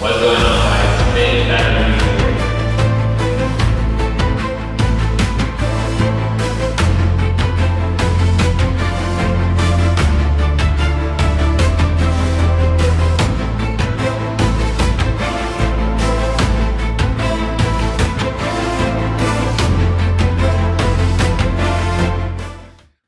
What's going on, guys? FitNFat Reviews here.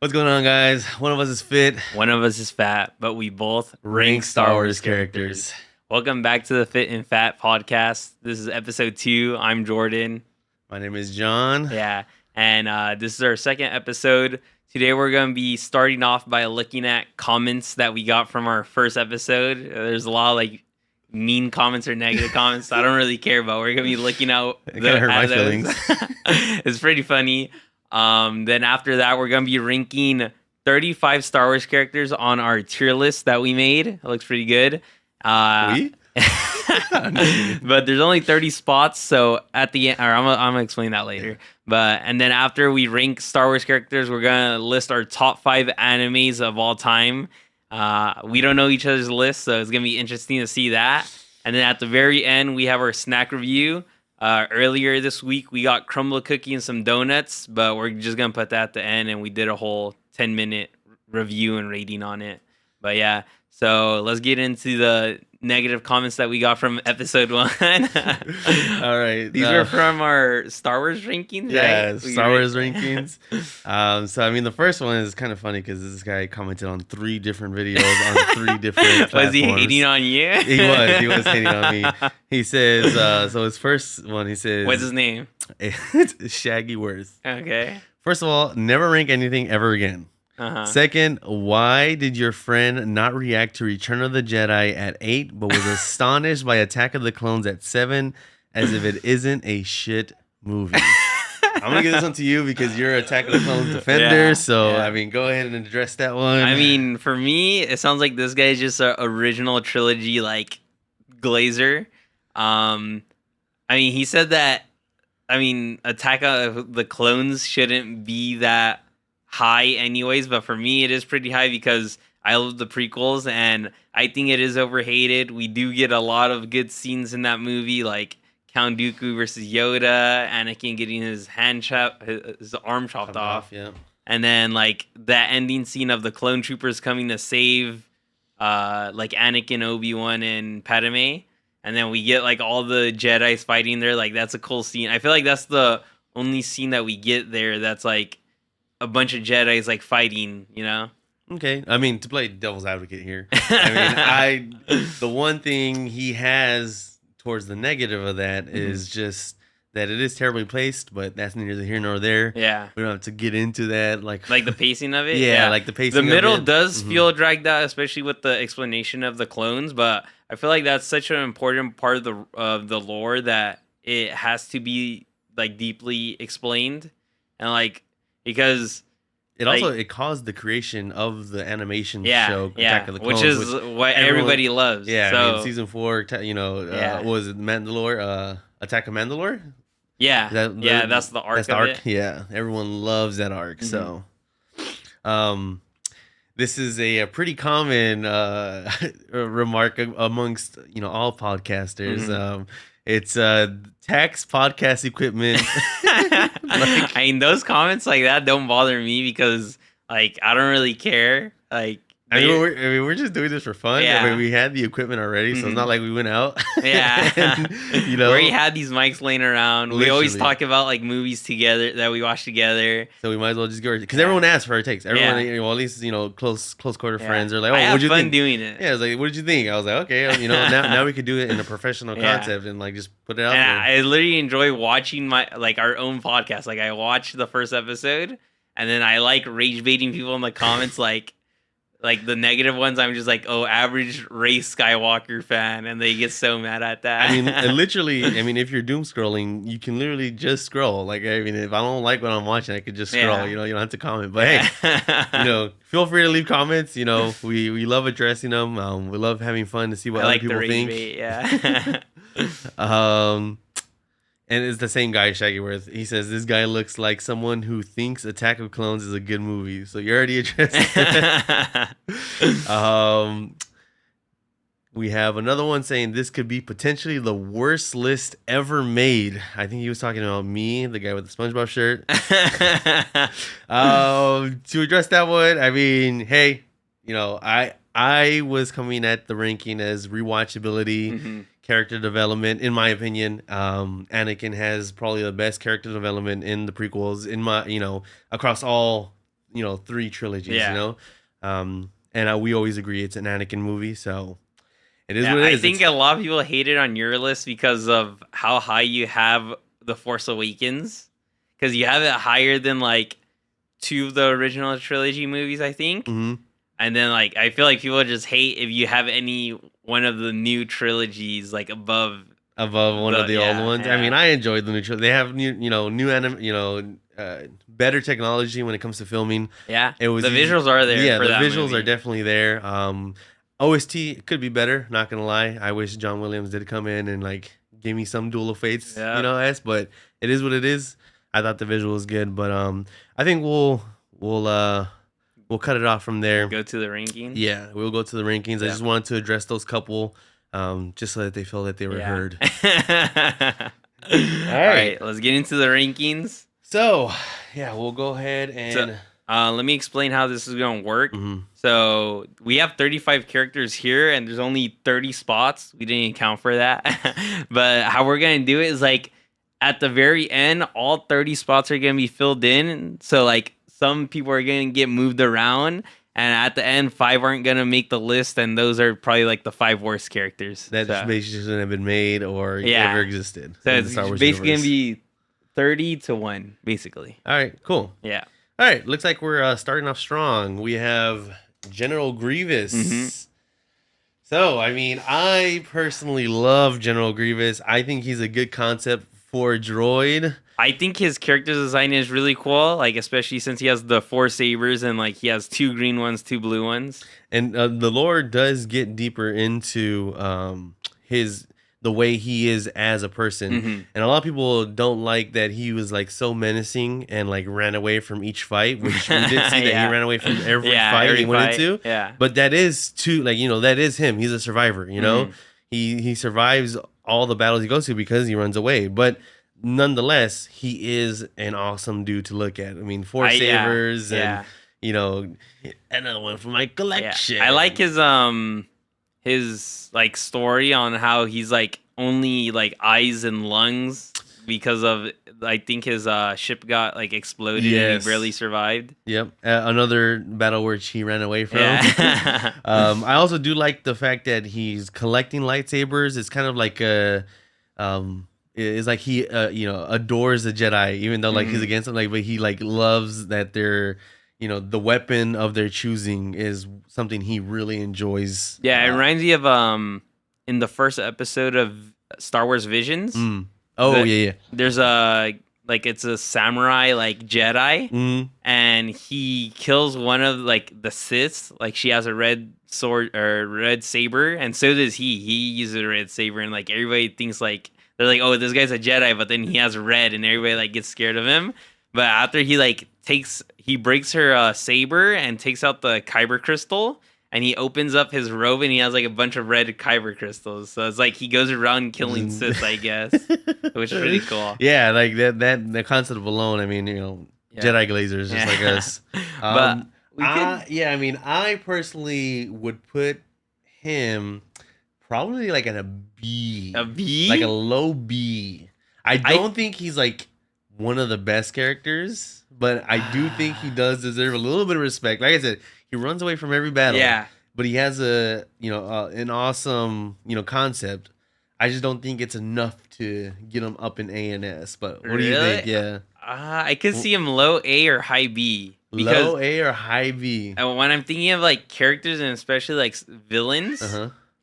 What's going on, guys? One of us is fit. One of us is fat, but we both Rank Star Wars characters. Welcome back to the Fit and Fat podcast. This is episode 2. I'm Jordan. My name is John. Yeah, and this is our second episode. Today we're going to be starting off by looking at comments that we got from our first episode. There's a lot of like mean comments or negative comments I don't really care about. We're going to be looking out. It kind of hurt my feelings. It's pretty funny. Then after that, we're going to be ranking 35 Star Wars characters on our tier list that we made. It looks pretty good. We? But there's only 30 spots, so at the end, or I'm gonna explain that later. And then after we rank Star Wars characters, we're gonna list our top 5 animes of all time. We don't know each other's list, so it's gonna be interesting to see that. And then at the very end, we have our snack review. Earlier this week, we got Crumbl cookie and some donuts, but we're just gonna put that at the end, and we did a whole 10-minute review and rating on it. But yeah, so let's get into the negative comments that we got from episode 1. All right. These are from our Star Wars rankings, yeah, right? Star Wars rankings. So, I mean, the first one is kind of funny because this guy commented on 3 different videos on 3 different platforms. Was he hating on you? He was hating on me. He says, so his first one, he says... What's his name? It's Shaggy Worth. Okay. First of all, never rank anything ever again. Uh-huh. Second, why did your friend not react to Return of the Jedi at 8, but was astonished by Attack of the Clones at 7, as if it isn't a shit movie? I'm gonna give this one to you because you're Attack of the Clones defender. Yeah, so yeah. I mean, go ahead and address that one. I mean, for me, it sounds like this guy is just an original trilogy like glazer. I mean, he said that. I mean, Attack of the Clones shouldn't be that high anyways, but for me it is pretty high because I love the prequels and I think it is overhated. We do get a lot of good scenes in that movie, like Count Dooku versus Yoda, Anakin getting his arm chopped off. Yeah. And then like that ending scene of the clone troopers coming to save like Anakin, Obi-Wan, and Padme. And then we get like all the Jedis fighting there. Like that's a cool scene. I feel like that's the only scene that we get there that's like a bunch of Jedis like fighting, you know? Okay. I mean, to play devil's advocate here, I mean, the one thing he has towards the negative of that is just that it is terribly placed, but that's neither here nor there. Yeah. We don't have to get into that. Like the pacing of it? Yeah, like the pacing The middle of it. does feel dragged out, especially with the explanation of the clones, but I feel like that's such an important part of the lore that it has to be like deeply explained. And like, because it also it caused the creation of the animation show Attack of the Clones, which is what everybody loves. Yeah, so, I mean, season 4, what was it, Mandalore? Attack of Mandalore? Yeah, that's the arc. That's the arc. Yeah, everyone loves that arc. So, this is a pretty common remark amongst all podcasters. It's tax podcast equipment. I mean, those comments like that don't bother me because like I don't really care. Like I mean, we're just doing this for fun. Yeah. I mean, we had the equipment already, so it's not like we went out. Yeah. and, we already had these mics laying around. Literally. We always talk about like movies together that we watch together. So we might as well just go because everyone asks for our takes. Everyone, at least close quarter friends are like, "Oh, I what'd you have fun think?" doing it. Yeah, I was like, "What did you think?" I was like, "Okay, now we could do it in a professional concept and like just put it out And there." I literally enjoy watching our own podcast. Like I watched the first episode, and then I like rage baiting people in the comments, like the negative ones. I'm just like, oh, average Rey Skywalker fan, and they get so mad at that. I mean, literally, if you're doom scrolling, you can literally just scroll. Like, I mean, if I don't like what I'm watching, I could just scroll. Yeah. You don't have to comment. But hey, feel free to leave comments. We love addressing them. We love having fun to see what I other like people the rage think. bait, yeah. And it's the same guy, Shaggyworth. He says, this guy looks like someone who thinks Attack of Clones is a good movie. So you already addressed it. We have another one saying this could be potentially the worst list ever made. I think he was talking about me, the guy with the SpongeBob shirt. To address that one, I mean, hey, I was coming at the ranking as rewatchability, character development. In my opinion, Anakin has probably the best character development in the prequels. Across all 3 trilogies. Yeah. And we always agree it's an Anakin movie, so it is Yeah, what it I is. think a lot of people hate it on your list because of how high you have The Force Awakens. Because you have it higher than like 2 of the original trilogy movies, I think. Mm-hmm. And then like I feel like people just hate if you have any one of the new trilogies like above one of the old ones. Yeah. I mean, I enjoyed the new trilogy. They have better technology when it comes to filming. Yeah, It was the visuals are there. Yeah, for the that visuals movie. are definitely there. OST could be better. Not gonna lie, I wish John Williams did come in and like give me some Duel of Fates, but it is what it is. I thought the visual was good, but I think we'll cut it off from there. Go to the rankings. Yeah, we'll go to the rankings. I just wanted to address those couple, just so that they feel that they were heard. All right, let's get into the rankings. So, yeah, we'll go ahead and... let me explain how this is going to work. Mm-hmm. So, we have 35 characters here, and there's only 30 spots. We didn't account for that. But how we're going to do it is, like, at the very end, all 30 spots are going to be filled in. So, like, some people are going to get moved around. And at the end, 5 aren't going to make the list. And those are probably, like, the 5 worst characters. That just basically shouldn't have been made or ever existed. So, it's basically going to be 30 to 1, basically. All right, cool. Yeah. All right, looks like we're starting off strong. We have General Grievous. Mm-hmm. So, I mean, I personally love General Grievous. I think he's a good concept for a droid. I think his character design is really cool, like especially since he has the 4 sabers and like he has 2 green ones, 2 blue ones. And the lore does get deeper into the way he is as a person. Mm-hmm. And a lot of people don't like that he was like so menacing and like ran away from each fight, which we did see that he ran away from every fight he went into. Yeah. But that is that is him. He's a survivor, He survives all the battles he goes to because he runs away. But nonetheless, he is an awesome dude to look at. I mean, 4 sabers and another one for my collection. Yeah. I like his like story on how he's like only like eyes and lungs because of I think his ship got like exploded and he barely survived. Yep. Another battle which he ran away from. Yeah. I also do like the fact that he's collecting lightsabers. It's kind of like it's like he adores the Jedi, even though like he's against them, like, but he like loves that they're the weapon of their choosing is something he really enjoys. Yeah, it reminds me of in the first episode of Star Wars Visions. There's it's a samurai like Jedi, and he kills one of like the Siths. Like she has a red sword or red saber, and so does he. He uses a red saber, and like everybody thinks like they're like, oh, this guy's a Jedi, but then he has red, and everybody like gets scared of him. But after he breaks her saber and takes out the kyber crystal, and he opens up his robe and he has like a bunch of red kyber crystals. So it's like he goes around killing Sith, I guess, which is really cool. Yeah, like that the concept alone. I mean, Jedi glazers just like us. But I personally would put him probably like at a B. A B? Like a low B. I don't think he's like one of the best characters, but I do think he does deserve a little bit of respect. Like I said, he runs away from every battle. Yeah. But he has an awesome, concept. I just don't think it's enough to get him up in A and S. But what do you think? Yeah. I could see him low A or high B. Low A or high B. When I'm thinking of like characters and especially like villains,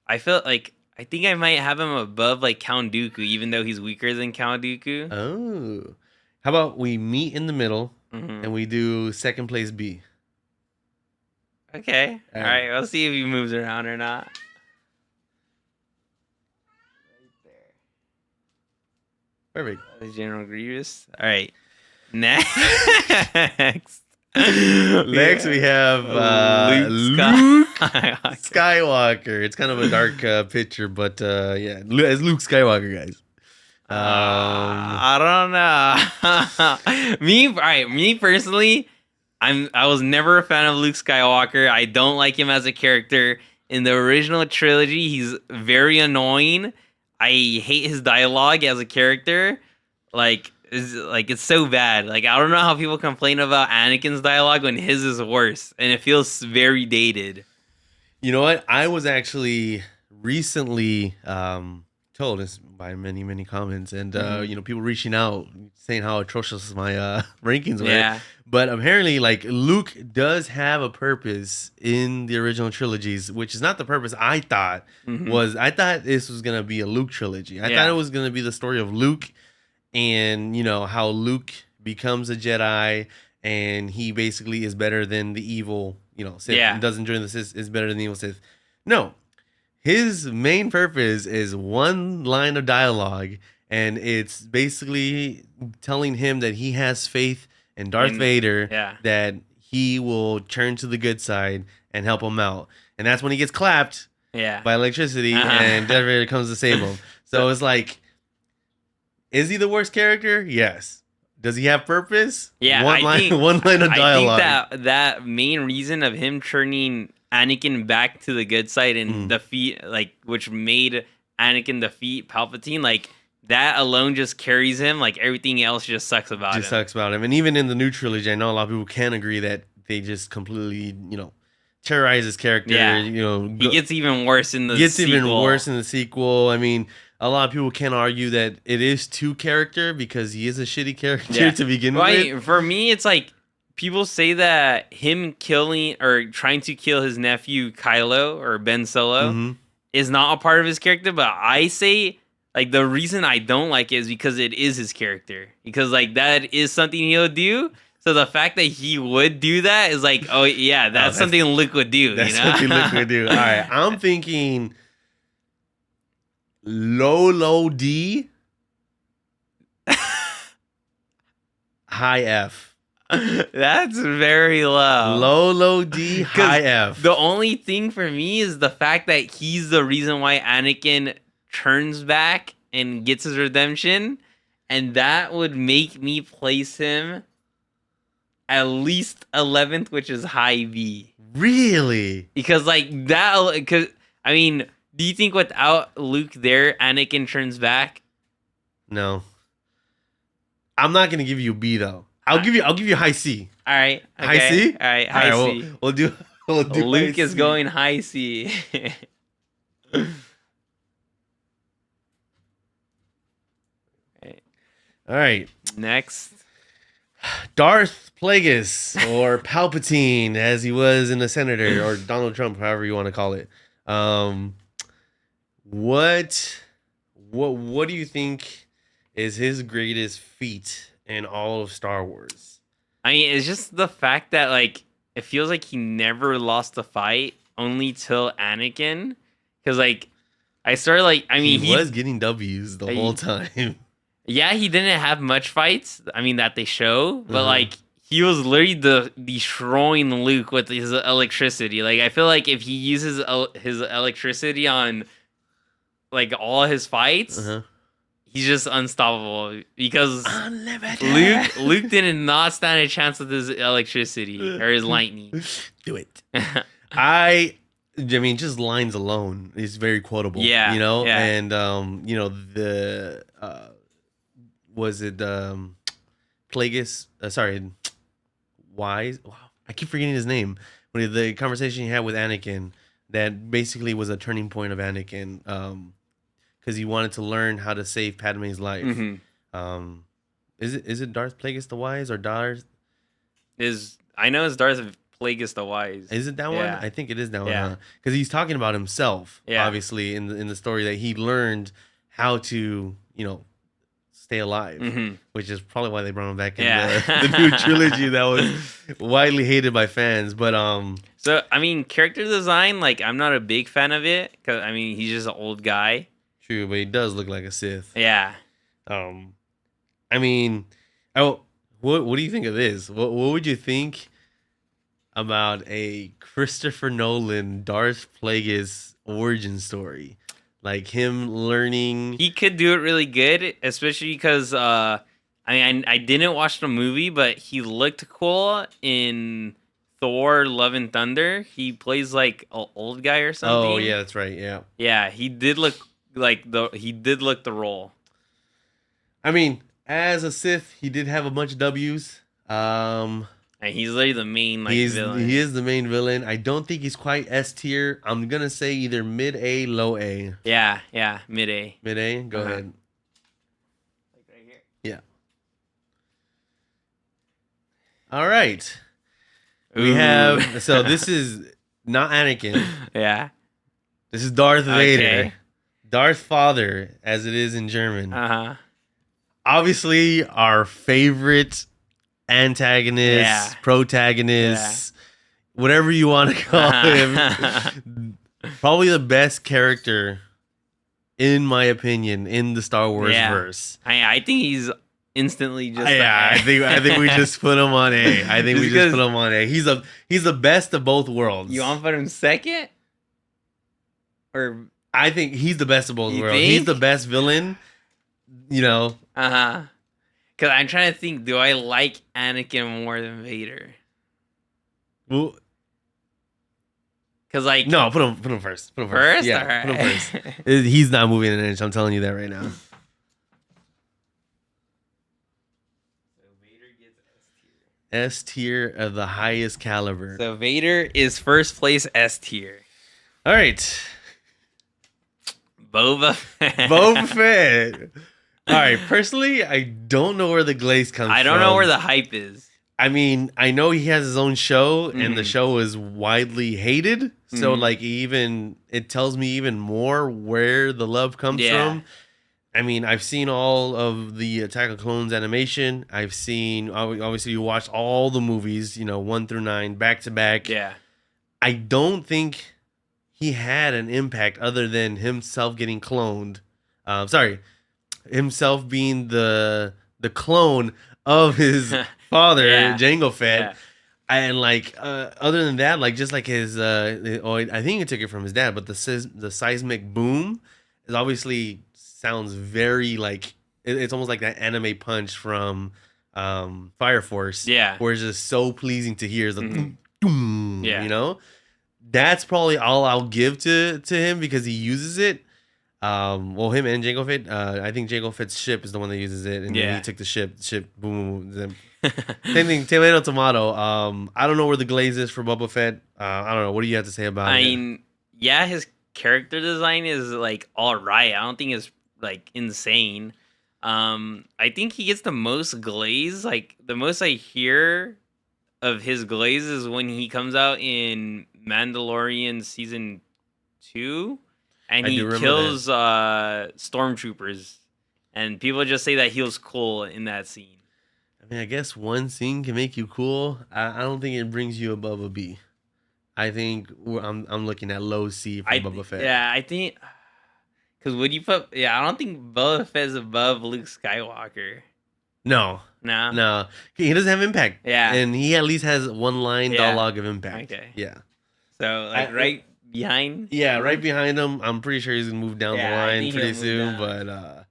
I feel like I think I might have him above like Count Dooku, even though he's weaker than Count Dooku. Oh. How about we meet in the middle and we do second place B? Okay. All right. We'll see if he moves around or not. Right there. Perfect. General Grievous. All right. Next. Next, we have Luke Skywalker. Skywalker. It's kind of a dark picture, but yeah, it's Luke Skywalker, guys. I don't know. Me personally, I was never a fan of Luke Skywalker. I don't like him as a character. In the original trilogy, he's very annoying. I hate his dialogue as a character. It's so bad. Like, I don't know how people complain about Anakin's dialogue when his is worse, and it feels very dated. You know what? I was actually recently told this by many comments, and people reaching out saying how atrocious my rankings were. Yeah. But apparently, like, Luke does have a purpose in the original trilogies, which is not the purpose I thought was. I thought this was gonna be a Luke trilogy. I thought it was gonna be the story of Luke, and how Luke becomes a Jedi, and he basically is better than the evil, Sith. And doesn't join the Sith, is better than the evil Sith. No, his main purpose is one line of dialogue, and it's basically telling him that he has faith in Darth Vader, that he will turn to the good side and help him out. And that's when he gets clapped by electricity, and Darth Vader comes to save him. So it's like, is he the worst character? Yes. Does he have purpose? Yeah, one line of dialogue. I think that main reason of him turning Anakin back to the good side and defeat, which made Anakin defeat Palpatine, that alone just carries him. Like, everything else just sucks about him. And even in the new trilogy, I know a lot of people can agree that they just completely, terrorize his character. Yeah. He gets even worse in the sequel. I mean, a lot of people can argue that it is two character because he is a shitty character to begin with. For me, it's like, people say that him killing or trying to kill his nephew Kylo or Ben Solo is not a part of his character, but I say, the reason I don't like it is because it is his character. Because, that is something he'll do. So the fact that he would do that is oh, yeah, that's something Luke would do. That's something Luke would do. All right, I'm thinking low D, high F. That's very low. Low D, high F. The only thing for me is the fact that he's the reason why Anakin turns back and gets his redemption, and that would make me place him at least 11th, which is high B. Really? Because do you think without Luke there, Anakin turns back? No. I'm not gonna give you a B though. I'll give you high C. All right. Okay. High C? All right, high C. We'll do Luke is going high C. All right. Next. Darth Plagueis, or Palpatine, as he was in the Senator, or Donald Trump, however you want to call it. What do you think is his greatest feat in all of Star Wars? I mean, it's just the fact that it feels like he never lost a fight, only till Anakin. Because I started he was getting W's the whole time. Yeah, he didn't have much fights. I mean, that they show, but he was literally destroying Luke with his electricity. I feel like if he uses his electricity on all his fights, he's just unstoppable. Because Luke did not stand a chance with his electricity or his lightning. Do it. I mean, just lines alone is very quotable. Yeah, and was it Plagueis? Wise. Wow, I keep forgetting his name. When the conversation he had with Anakin, that basically was a turning point of Anakin, because he wanted to learn how to save Padme's life. Is it Darth Plagueis the Wise or Darth? I know it's Darth Plagueis the Wise. Is it that one? I think it is that one. Because he's talking about himself, obviously in the story, that he learned how to stay alive, which is probably why they brought him back in the new trilogy that was widely hated by fans. But so I mean, character design, I'm not a big fan of it because he's just an old guy. True, but he does look like a Sith. Yeah. I mean, what do you think of this? What would you think about a Christopher Nolan Darth Plagueis origin story, like him learning. He could do it really good, especially because I didn't watch the movie, but he looked cool in Thor: Love and Thunder. He plays like an old guy or something. Oh yeah, that's right. Yeah. Yeah, he did look like the role. I mean, as a Sith, he did have a bunch of W's. And he's literally the main villain. He is the main villain. I don't think he's quite S tier. I'm gonna say either mid A, low A. Yeah, mid A. Mid A. Go ahead. Like right here. Yeah. All right. We Ooh. have. So this is not Anakin. Yeah. This is Darth Vader. Okay. Darth Father, as it is in German. Uh-huh. Obviously, our favorite antagonist, protagonist, whatever you want to call him. Probably the best character, in my opinion, in the Star Wars verse. I think he's instantly just I think we just put him on A. I think we just put him on A. He's the best of both worlds. You want to put him second? Or I think he's the best of both worlds. Think? He's the best villain. You know. Uh-huh. Because I'm trying to think, do I like Anakin more than Vader? Well, because like no, put him first. Put him first. Yeah, all right. put him first. He's not moving an inch. I'm telling you that right now. So Vader gets S tier of the highest caliber. So Vader is first place S tier. All right, Boba Fett. Boba Fett. All right, personally, I don't know where the glaze comes from. I don't know where the hype is. I mean, I know he has his own show, and the show is widely hated. So, like, it tells me even more where the love comes from. I mean, I've seen all of the Attack of Clones animation. I've seen, obviously, you watched all the movies, 1 through 9, back to back. Yeah. I don't think he had an impact other than himself getting cloned. Himself being the clone of his father, Jango Fett. Yeah. And like other than that, like just like his I think he took it from his dad, but the seismic boom is obviously sounds very like it's almost like that anime punch from Fire Force. Yeah. Where it's just so pleasing to hear. It's like Yeah. That's probably all I'll give to him because he uses it. Well, him and Jango Fett. I think Jango Fett's ship is the one that uses it, and then he took the ship, boom, boom. Same thing, tomato. I don't know where the glaze is for Boba Fett. I don't know. What do you have to say about it? I mean, yeah, his character design is like all right. I don't think it's like insane. I think he gets the most glaze. Like the most I hear of his glaze is when he comes out in Mandalorian season 2. And he kills stormtroopers, and people just say that he was cool in that scene. I mean, I guess one scene can make you cool. I don't think it brings you above a B. I think I'm looking at low C for Boba Fett. Yeah, I think because would you put? Yeah, I don't think Boba Fett is above Luke Skywalker. No. He doesn't have impact. Yeah, and he at least has one line dialogue of impact. Okay. Yeah. So like right behind. Yeah, right behind him. I'm pretty sure he's gonna move down the line pretty soon. But all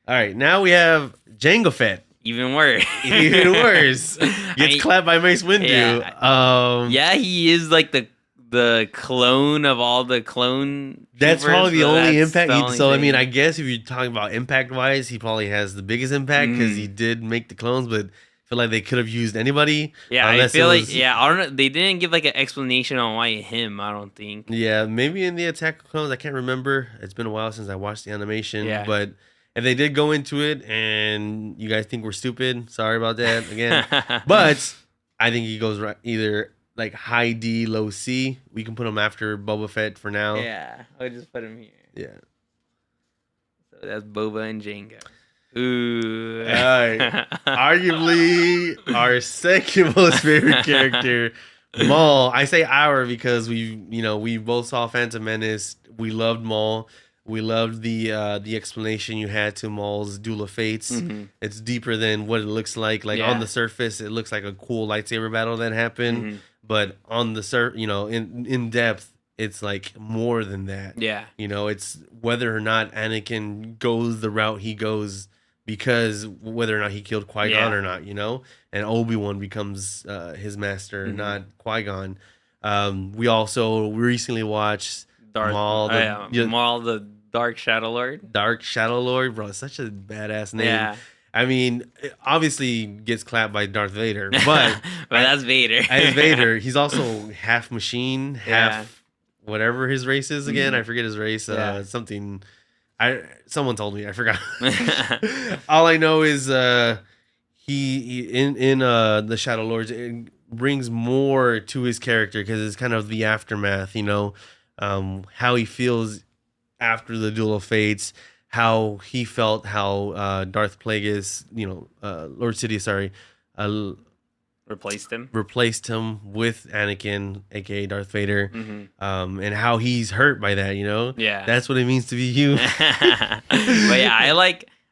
right, now we have Jango Fett. Even worse. Even worse. Gets clapped by Mace Windu. Yeah, he is like the clone of all the clone. That's probably the only impact. I mean, I guess if you're talking about impact wise, he probably has the biggest impact because he did make the clones, but I feel like they could have used anybody. Yeah, I feel like I don't know. They didn't give like an explanation on why him. I don't think. Yeah, maybe in the Attack of Clones, I can't remember. It's been a while since I watched the animation. Yeah. But if they did go into it and you guys think we're stupid, sorry about that again. But I think he goes either like high D, low C. We can put him after Boba Fett for now. Yeah, I'll just put him here. Yeah. So that's Boba and Jango. Ooh. All right. Arguably our second most favorite character, Maul. I say our because we both saw Phantom Menace. We loved Maul. We loved the explanation you had to Maul's Duel of Fates. Mm-hmm. It's deeper than what it looks like. On the surface, it looks like a cool lightsaber battle that happened. but on the in depth, it's like more than that. Yeah. It's whether or not Anakin goes the route he goes because whether or not he killed Qui-Gon or not, and Obi-Wan becomes his master, not Qui-Gon. We also recently watched Maul, Maul, the Dark Shadow Lord. Dark Shadow Lord, bro, it's such a badass name. Yeah. I mean, it obviously gets clapped by Darth Vader, but that's Vader. As Vader, he's also half machine, half whatever his race is again. I forget his race. Something. Someone told me. I forgot. All I know is he in the Shadow Lords, it brings more to his character because it's kind of the aftermath. How he feels after the Duel of Fates, how he felt, how Darth Plagueis, Lord Sidious, sorry, replaced him with Anakin, aka Darth Vader, and how he's hurt by that. That's what it means to be human. But yeah,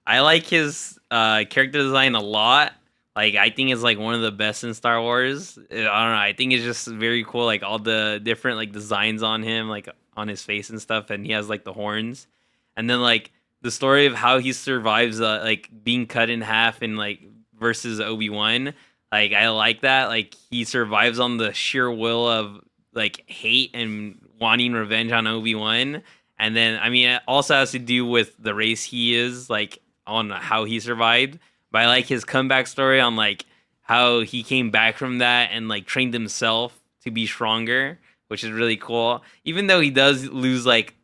I like his character design a lot. Like, I think it's like one of the best in Star Wars. I don't know. I think it's just very cool. Like all the different like designs on him, like on his face and stuff, and he has like the horns, and then like the story of how he survives like being cut in half and like versus Obi-Wan. Like, I like that. Like, he survives on the sheer will of like hate and wanting revenge on Obi-Wan. And then, I mean, it also has to do with the race he is, like on how he survived. But I like his comeback story on like how he came back from that and like trained himself to be stronger, which is really cool. Even though he does lose like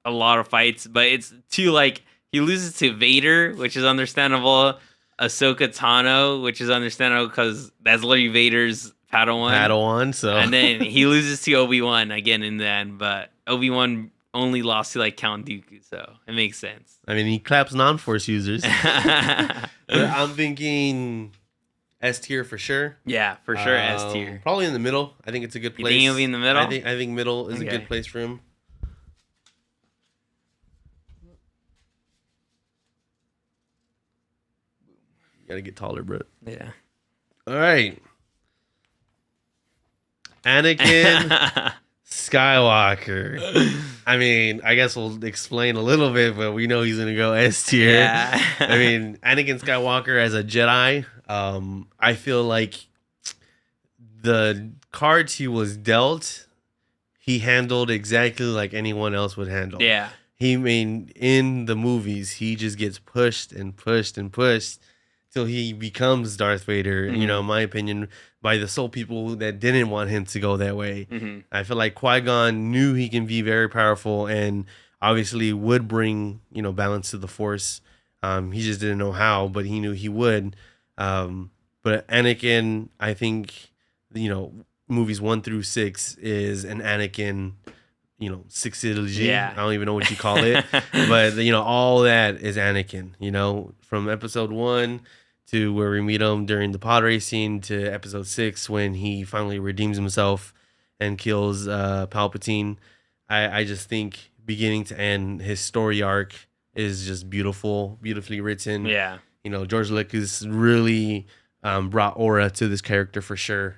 a lot of fights, but it's too like he loses to Vader, which is understandable. Ahsoka Tano, which is understandable because that's literally Vader's Padawan. So and then he loses to Obi-Wan again in the end, but Obi-Wan only lost to like Count Dooku, so it makes sense. I mean, he claps non-Force users. But I'm thinking S tier for sure. Yeah, for sure S tier. Probably in the middle. I think it's a good place. You think he'll be in the middle? I think middle is a good place for him. You gotta get taller, bro. Yeah. All right. Anakin Skywalker. I mean, I guess we'll explain a little bit, but we know he's gonna go S tier. Yeah. I mean, Anakin Skywalker as a Jedi, I feel like the cards he was dealt, he handled exactly like anyone else would handle. Yeah. In the movies, he just gets pushed and pushed and pushed till he becomes Darth Vader, in my opinion, by the sole people that didn't want him to go that way. I feel like Qui-Gon knew he can be very powerful and obviously would bring, balance to the Force. He just didn't know how, but he knew he would. But Anakin, I think, movies 1 through 6 is an Anakin, sexology. Yeah. I don't even know what you call it. But, all that is Anakin, from episode 1 to where we meet him during the pod racing to episode 6 when he finally redeems himself and kills Palpatine. I just think beginning to end, his story arc is just beautifully written. Yeah. George Lucas really brought aura to this character for sure.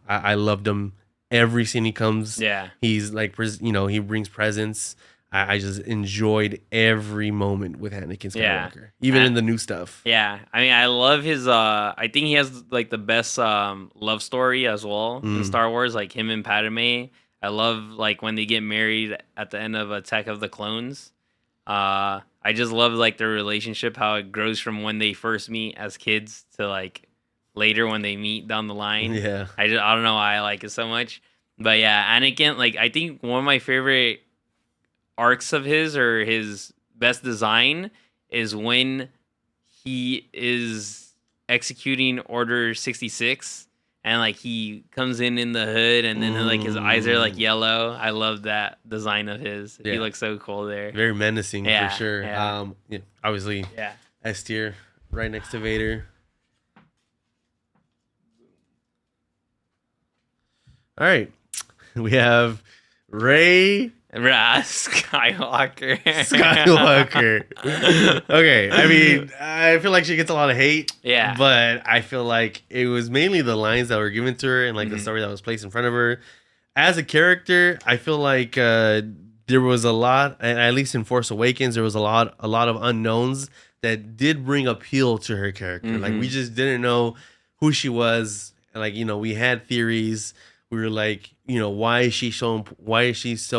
I loved him. Every scene he comes, he's like, he brings presence. I just enjoyed every moment with Anakin Skywalker, even in the new stuff. Yeah, I mean, I love his. I think he has like the best love story as well in Star Wars, like him and Padme. I love like when they get married at the end of Attack of the Clones. I just love like their relationship, how it grows from when they first meet as kids to like later when they meet down the line. Yeah, I don't know why I like it so much, but yeah, Anakin. Like, I think one of my favorite arcs of his, or his best design, is when he is executing Order 66 and like he comes in the hood and then like his eyes are like yellow. I love that design of his. He looks so cool there. Very menacing for sure. Yeah. Obviously S tier right next to Vader. All right, we have Rey Skywalker. Skywalker. Okay, I mean, I feel like she gets a lot of hate. Yeah. But I feel like it was mainly the lines that were given to her and like the story that was placed in front of her. As a character, I feel like there was a lot, and at least in Force Awakens, there was a lot of unknowns that did bring appeal to her character. Like we just didn't know who she was. Like, you know, we had theories. We were like, you know, why is she so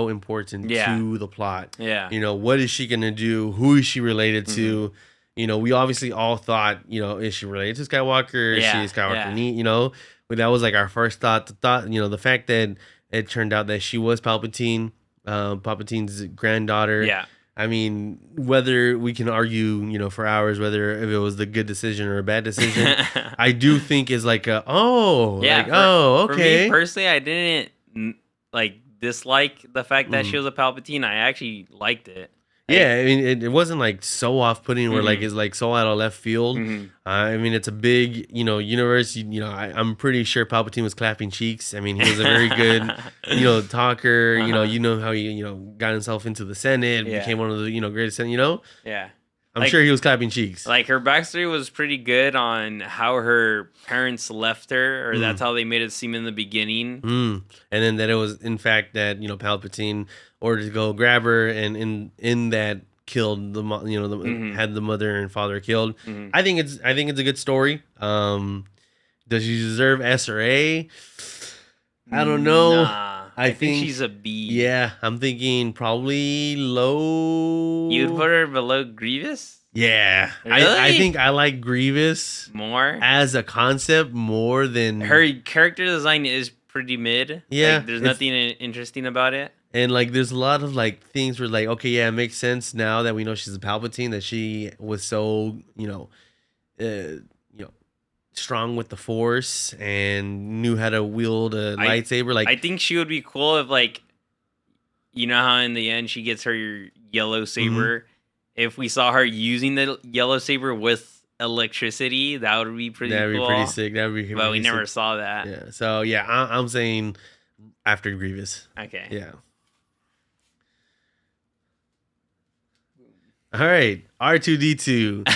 important to the plot? Yeah. You know, what is she gonna do? Who is she related to? You know, we obviously all thought, you know, is she related to Skywalker? Is she Skywalker? You know, but that was like our first thought. The thought, you know, the fact that it turned out that she was Palpatine, Palpatine's granddaughter. Yeah. I mean, whether we can argue, you know, for hours whether if it was the good decision or a bad decision, I do think is like okay. For me personally, I didn't like dislike the fact that she was a Palpatine. I actually liked it. Yeah, I mean, it wasn't like so off-putting where like it's like so out of left field. I mean, it's a big, you know, universe. You know, I'm pretty sure Palpatine was clapping cheeks. I mean, he was a very good, you know, talker. You know how he, you know, got himself into the Senate, became one of the, you know, greatest Senate. You know, I'm sure he was clapping cheeks. Like her backstory was pretty good on how her parents left her, or that's how they made it seem in the beginning. And then that it was in fact that, you know, Palpatine ordered to go grab her, and in that killed the had the mother and father killed. I think it's a good story. Does she deserve S or A? I don't know. Nah, I think she's a B. Yeah, I'm thinking probably low. You'd put her below Grievous? Yeah. Really? I think I like Grievous more as a concept more than her character design is pretty mid. Yeah, like, there's nothing interesting about it. And like, there's a lot of like things where like, okay, yeah, it makes sense now that we know she's a Palpatine, that she was so, you know, strong with the Force and knew how to wield a lightsaber. Like, I think she would be cool if, like, you know how in the end she gets her yellow saber. If we saw her using the yellow saber with electricity, that would be pretty cool. That'd be pretty sick. That'd be. But we never saw that. Yeah. So yeah, I'm saying after Grievous. Okay. Yeah. All right, R2D2.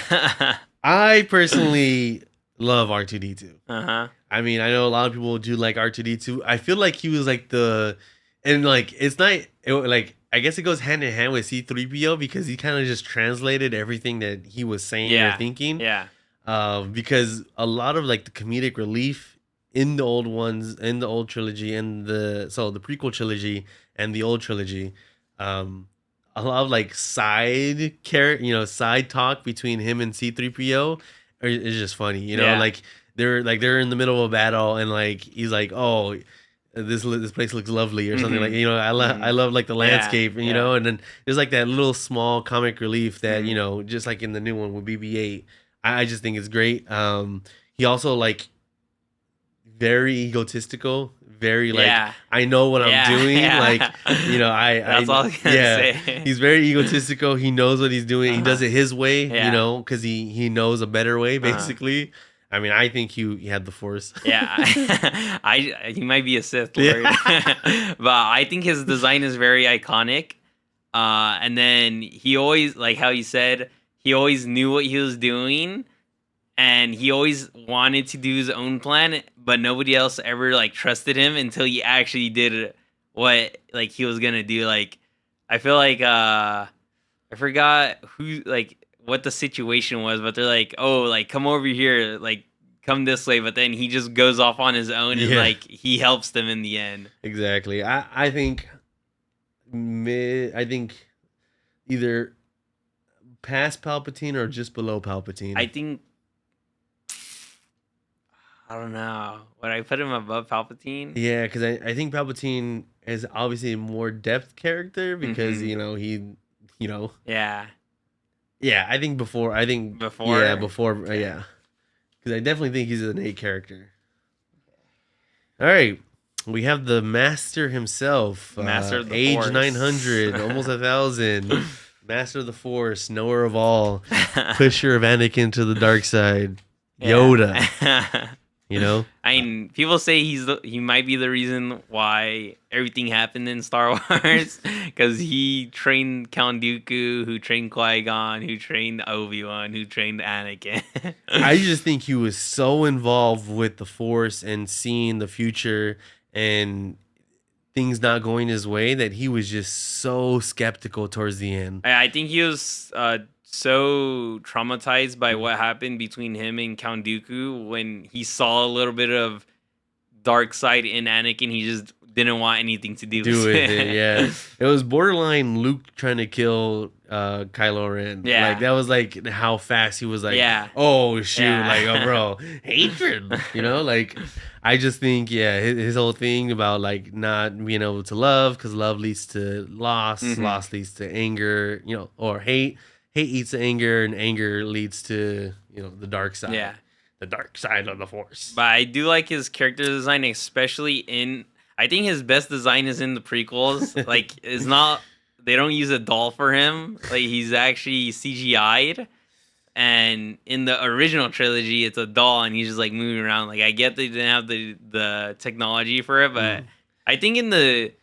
I personally love R2D2. I mean, I know a lot of people do like R2D2. I feel like he was like it's not like, I guess it goes hand in hand with C3PO because he kind of just translated everything that he was saying or thinking. Yeah. Because a lot of like the comedic relief in the old ones, in the old trilogy, and the prequel trilogy and the old trilogy, a lot of like side talk between him and C3PO is just funny. You know, like they're in the middle of a battle and like he's like, oh, this place looks lovely or something, like, you know, I love like the landscape, and you know, and then there's like that little small comic relief that you know, just like in the new one with BB-8, I just think it's great. He also like very egotistical, very like, I know what I'm doing, like, you know, that's all I was gonna say. He's very egotistical. He knows what he's doing. He does it his way, you know, because he knows a better way, basically. I mean, I think he had the Force. Yeah, he might be a Sith Lord, but I think his design is very iconic. And then he always, like how you said, he always knew what he was doing, and he always wanted to do his own plan, but nobody else ever like trusted him until he actually did what like he was gonna do. Like, I feel like I forgot who like what the situation was, but they're like, oh, like, come over here, like, come this way, but then he just goes off on his own and like he helps them in the end. Exactly. I think either past Palpatine or just below Palpatine. I don't know. Would I put him above Palpatine? Yeah, because I think Palpatine is obviously a more depth character because you know Yeah, I think before. Yeah, before. Yeah, because I definitely think he's an A character. All right, we have the Master himself, Master of the age Force. 900, almost 1,000. Master of the Force, knower of all, pusher of Anakin to the dark side, Yoda. You know? I mean, people say he might be the reason why everything happened in Star Wars because he trained Count Dooku, who trained Qui-Gon, who trained Obi-Wan, who trained Anakin. I just think he was so involved with the Force and seeing the future and things not going his way that he was just so skeptical towards the end. I think he was so traumatized by what happened between him and Count Dooku when he saw a little bit of dark side in Anakin. He just didn't want anything to do with it. Yeah, it was borderline Luke trying to kill Kylo Ren. Yeah, like that was like how fast he was. Like, yeah, oh shoot, yeah. like oh bro, hatred. You know, like I just think his whole thing about like not being able to love because love leads to loss, loss leads to anger. You know, or hate eats to anger, and anger leads to the dark side. Yeah. The dark side of the Force. But I do like his character design, especially in. I think his best design is in the prequels. Like, it's not. They don't use a doll for him. Like, he's actually CGI'd. And in the original trilogy, it's a doll, and he's just like moving around. Like, I get they didn't have the technology for it, but I think in the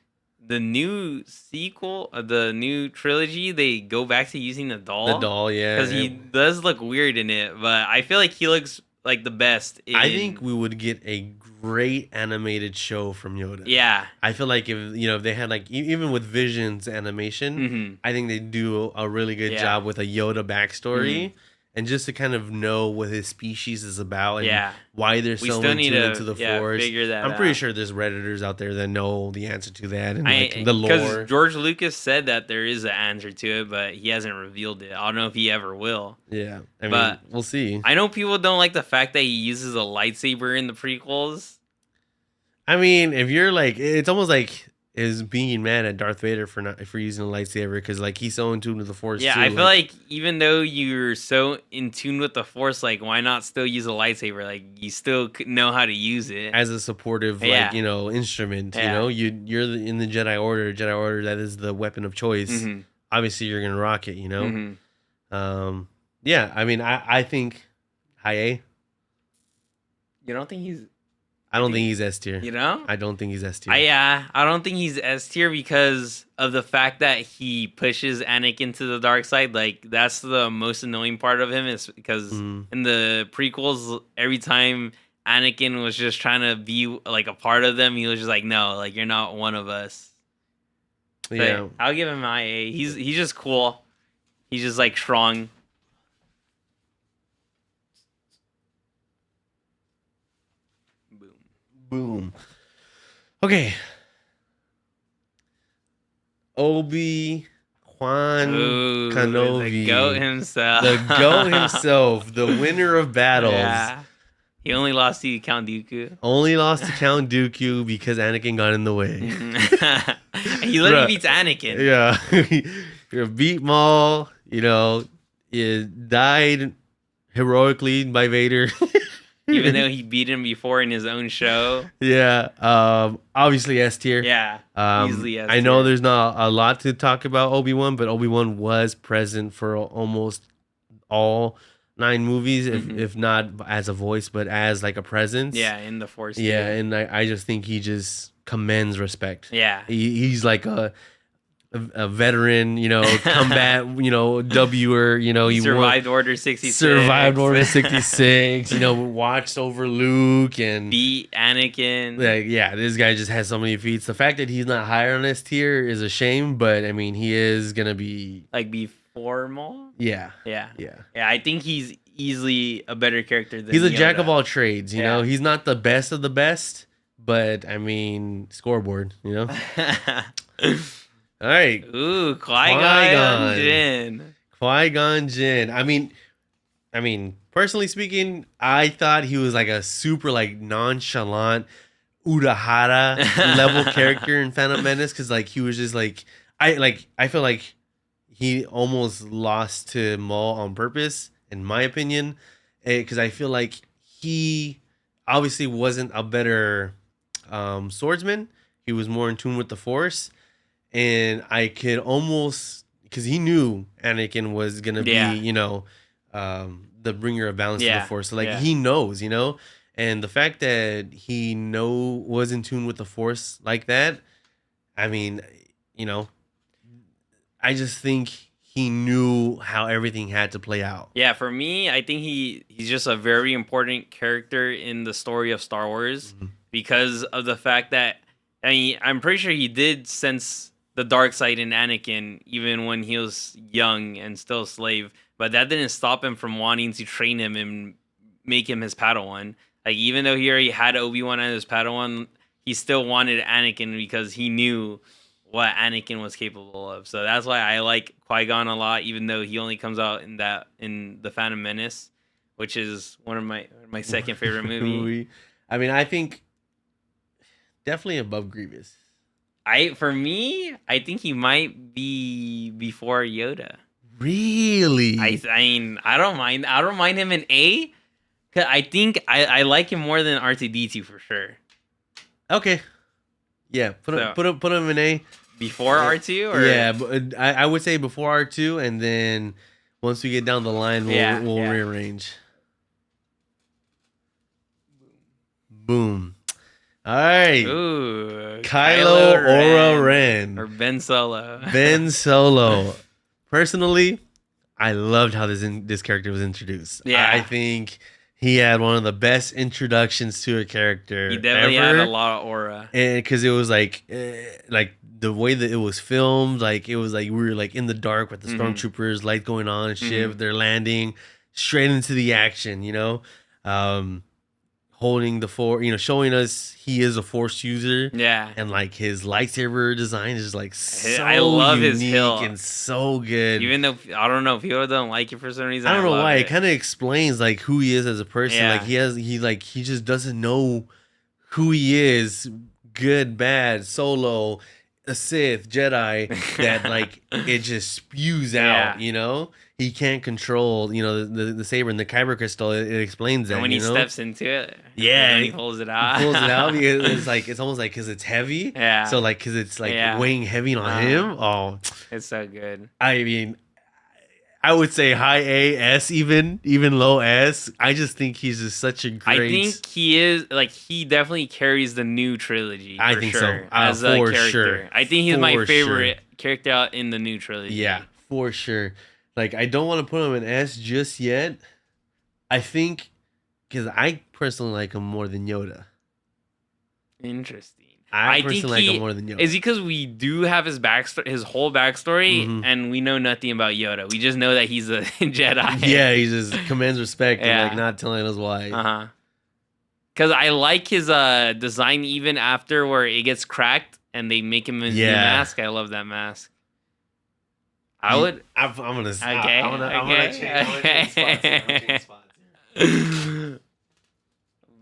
new sequel, the new trilogy, they go back to using the doll. The doll, yeah, because he does look weird in it. But I feel like he looks like the best. I think we would get a great animated show from Yoda. Yeah, I feel like if they had like even with Vision's animation, I think they do a really good job with a Yoda backstory. And just to kind of know what his species is about and why they're so in tune into the Force. Figure that I'm pretty out. sure there's Redditors out there that know the answer to that and the Because lore. George Lucas said that there is an answer to it, but he hasn't revealed it. I don't know if he ever will. Yeah, I mean, But we'll see. I know people don't like the fact that he uses a lightsaber in the prequels. I mean, if you're like, it's almost like is being mad at Darth Vader for using a lightsaber because like he's so in tune with the Force. Yeah, too. I feel like even though you're so in tune with the Force, like why not still use a lightsaber? Like you still know how to use it as a supportive, like instrument. Yeah. You're in the Jedi Order. Jedi Order, that is the weapon of choice. Obviously, you're gonna rock it. Yeah. I mean, I think high A. You don't think he's? I don't think he's S tier. You know? I don't think he's S tier. I don't think he's S tier because of the fact that he pushes Anakin to the dark side. Like that's the most annoying part of him is because in the prequels, every time Anakin was just trying to be like a part of them, he was just like, no, like you're not one of us. Yeah, but I'll give him my A. He's just cool. He's just like strong. Boom. Okay. Obi-Wan Kenobi. The goat himself. The goat himself. The winner of battles. Yeah. He only lost to Count Dooku. Only lost to Count Dooku because Anakin got in the way. He literally beats Anakin. Yeah. You beat Maul. You died heroically by Vader. Even though he beat him before in his own show. Yeah. Obviously S tier. Yeah. Easily S tier. I know there's not a lot to talk about Obi-Wan, but Obi-Wan was present for almost all 9 movies, if not as a voice, but as like a presence. Yeah, in the Force. Yeah, and I just think he just commends respect. Yeah. He's like a veteran, combat, W'er, he survived Order 66. Survived Order 66, watched over Luke and beat Anakin. Like, yeah, this guy just has so many feats. The fact that he's not higher on this tier is a shame, but I mean, he is gonna be like before Maul. Yeah. I think he's easly a better character than he's a Yoda. jack of all trades. You know, he's not the best of the best, but I mean, scoreboard. All right. Ooh, Qui-Gon Jinn. Qui-Gon Jinn. I mean, personally speaking, I thought he was like a super like nonchalant Urahara level character in Phantom Menace because like he was just like I feel like he almost lost to Maul on purpose, in my opinion, because I feel like he obviously wasn't a better swordsman. He was more in tune with the Force. And I could almost, because he knew Anakin was going to be, the bringer of balance to the Force. So, like, he knows, And the fact that he was in tune with the Force like that, I mean, you know, I just think he knew how everything had to play out. Yeah, for me, I think he's just a very important character in the story of Star Wars because of the fact that I'm pretty sure he did sense the dark side in Anakin even when he was young and still a slave, but that didn't stop him from wanting to train him and make him his Padawan. Like even though he already had Obi-Wan as his Padawan, he still wanted Anakin because he knew what Anakin was capable of. So that's why I like Qui-Gon a lot, even though he only comes out in The Phantom Menace, which is one of my second favorite movie. I mean, I think definitely above Grievous. For me, I think he might be before Yoda. Really? I mean, I don't mind him in A. 'Cause I think I like him more than R2-D2 for sure. Okay. Yeah, put him in A. Before R2 or yeah, but I would say before R2, and then once we get down the line, we'll rearrange. Boom. All right. Ooh, Kylo Ren or Ben Solo. Ben Solo. Personally, I loved how this character was introduced. Yeah, I think he had one of the best introductions to a character. He definitely ever. had a lot of aura, and because it was like the way that it was filmed, like it was like we were like in the dark with the stormtroopers, light going on and shit. They're landing straight into the action, you know, holding the Force, you know, showing us he is a Force user. Yeah, and like his lightsaber design is like so I love his unique hilt and so good. Even though I don't know if people don't like it for some reason, I don't know why. It kind of explains like who he is as a person. Yeah. Like he just doesn't know who he is. Good, bad, Solo, a Sith, Jedi. That like it just spews out. You know, he can't control. You know, the saber and the kyber crystal. It explains that. And when he know? Steps into it, yeah, when he pulls it out. He pulls it out because it's almost like because it's heavy. Yeah. So like because it's like weighing heavy on him. Oh, it's so good. I mean, I would say high A, S, even low S. I just think he's just such a great. I think he is like he definitely carries the new trilogy. I think sure, so. As a for character, sure. I think he's my For favorite character out in the new trilogy. Yeah, for sure. Like I don't want to put him in S just yet. I think because I personally like him more than Yoda. Interesting. I personally like him more than Yoda. Is it because we do have his backstory, his whole backstory, and we know nothing about Yoda? We just know that he's a Jedi. Yeah, he just commands respect and like not telling us why. Because I like his design even after where it gets cracked and they make him his new mask. I love that mask. I would. I'm gonna. Okay. I'm gonna change spots.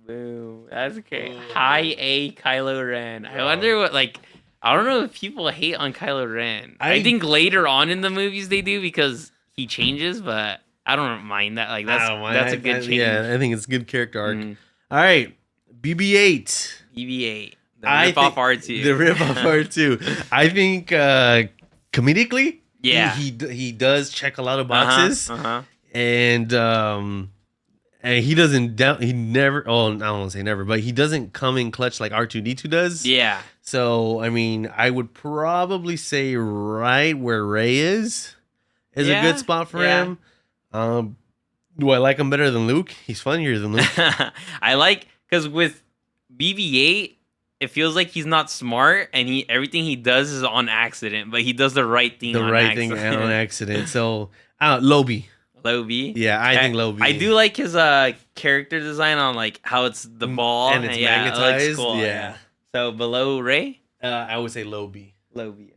Boom. That's great. High A Kylo Ren. I wonder what I don't know if people hate on Kylo Ren. I think later on in the movies they do because he changes, but I don't mind that. Like that's a good change. Yeah, I think it's a good character arc. All right, BB-8. BB-8. The rip-off R2. The rip-off R2. I think comedically, he does check a lot of boxes, and he doesn't. He never. Oh, I don't want to say never, but he doesn't come in clutch like R2-D2 does. Yeah. So I mean, I would probably say right where Rey is a good spot for him. Do I like him better than Luke? He's funnier than Luke. I like because with BB-8, it feels like he's not smart, and everything he does is on accident, but he does the right thing. On accident. So, Lobi. Lobi. Yeah, I think Lobi. I do like his character design on like how it's the ball and it's magnetized. It looks cool. Yeah. So below Rey, I would say Lobi. Lobi.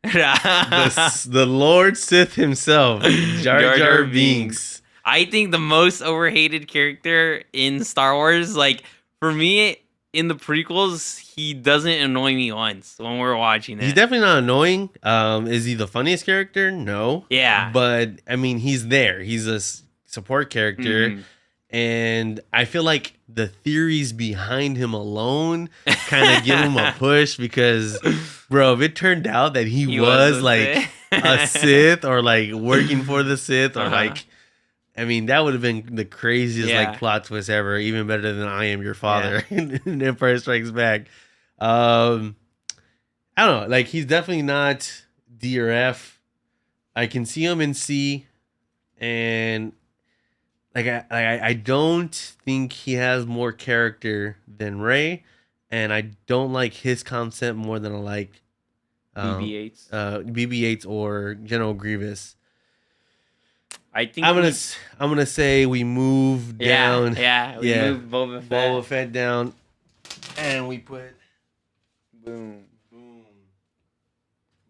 The Lord Sith himself, Jar Jar Binks. I think the most overhated character in Star Wars. Like for me, in the prequels, he doesn't annoy me once when we're watching it. He's definitely not annoying. Is he the funniest character? No. Yeah. But I mean, he's there. He's a support character. And I feel like the theories behind him alone kind of give him a push because, bro, if it turned out that he was like a Sith or like working for the Sith or like, I mean, that would have been the craziest Yeah. like plot twist ever, even better than I Am Your Father in Empire Strikes Back. I don't know, like he's definitely not D or F. I can see him in C, and I don't think he has more character than Ray, and I don't like his concept more than I like BB-8s. BB-8s or General Grievous. I think I'm gonna say we move down. Yeah, we moved Boba Fett. Boba Fett down, and we put Boom. boom,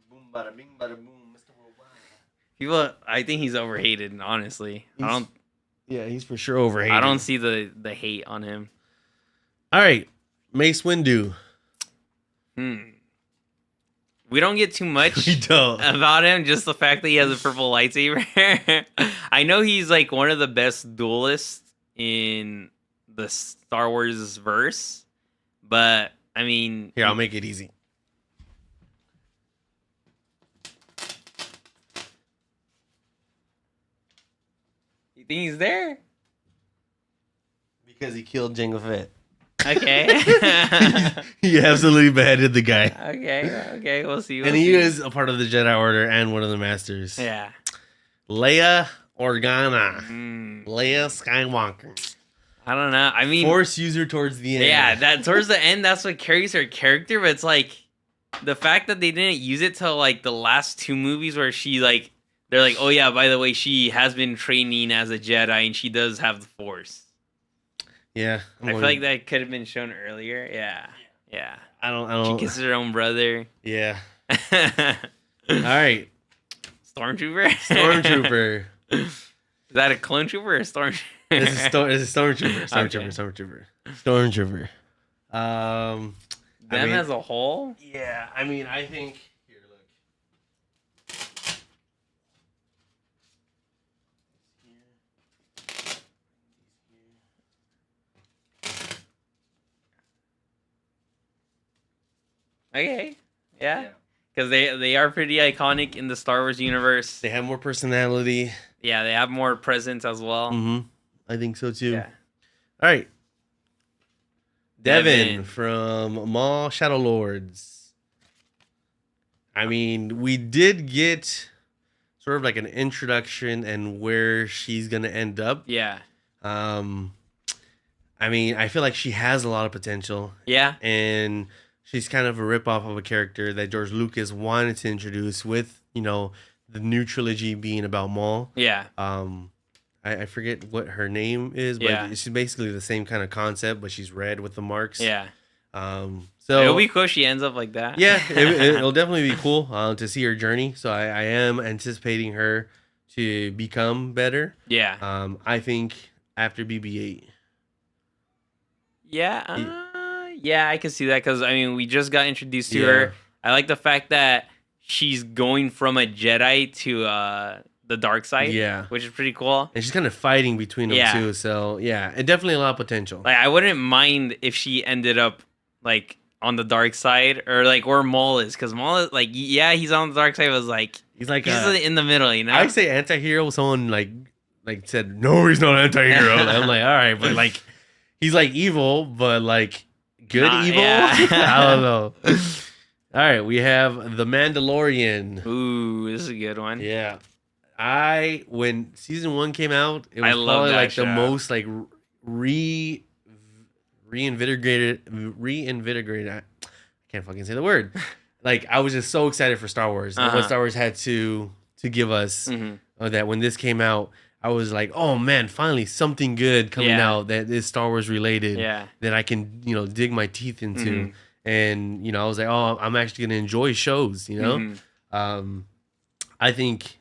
boom, bada bing, bada boom, Mr. Worldwide. People, I think he's overhated. Honestly, Yeah, he's for sure overhated. I don't see the hate on him. All right, Mace Windu. We don't get too much We don't. about him. Just the fact that he has a purple lightsaber. I know he's like one of the best duelists in the Star Wars verse, but I mean, Here, I'll make it easy. you think he's there? Because he killed Jango Fett. Okay. He absolutely beheaded the guy. Okay, we'll see. And he is a part of the Jedi Order and one of the Masters. Yeah. Leia Organa. Leia Skywalker. I don't know. I mean, Force user towards the end. yeah, that towards the end, that's what carries her character. But it's like the fact that they didn't use it till like the last two movies where she like, they're like, oh yeah, by the way, she has been training as a Jedi and she does have the Force. Yeah. I feel like that could have been shown earlier. Yeah. I don't. She kisses her own brother. Yeah. All right. Stormtrooper. Stormtrooper. Is that a clone trooper or stormtrooper? This is Stormtrooper. Okay. Stormtrooper. Them as a whole? Yeah, I mean, I think. Here, look. Okay. Yeah. Because they are pretty iconic in the Star Wars universe. They have more personality. Yeah, they have more presence as well. Mm-hmm. I think so too. Yeah. All right. Devin Devin. from Maul Shadow Lords. I mean, we did get sort of like an introduction and where she's gonna end up. Yeah. I mean, I feel like she has a lot of potential. Yeah. And she's kind of a ripoff of a character that George Lucas wanted to introduce with, you know, the new trilogy being about Maul. Yeah. I forget what her name is, but she's basically the same kind of concept, but she's red with the marks. Yeah. So it'll be cool if she ends up like that. Yeah, it'll definitely be cool to see her journey. So I am anticipating her to become better. Yeah. I think after BB-8. Yeah, I can see that because, I mean, we just got introduced to her. I like the fact that she's going from a Jedi to the dark side. Yeah. Which is pretty cool. And she's kind of fighting between them too. So, yeah, it definitely a lot of potential. Like, I wouldn't mind if she ended up, like, on the dark side or, like, where Maul is. Because Maul is, like, yeah, he's on the dark side. But was like, he's like he's in the middle, you know? I say anti-hero. Someone, like said, no, he's not anti-hero. I'm like, all right. But, like, he's, like, evil, but, like, good evil? Yeah. I don't know. All right, we have The Mandalorian. Ooh, this is a good one. Yeah. When season 1 came out, it was I love probably that like show. the most like reinvigorated. I can't fucking say the word. Like I was just so excited for Star Wars and what Star Wars had to give us. That when this came out, I was like, oh man, finally something good coming out that is Star Wars related. Yeah. That I can dig my teeth into. And I was like, oh, I'm actually gonna enjoy shows. I think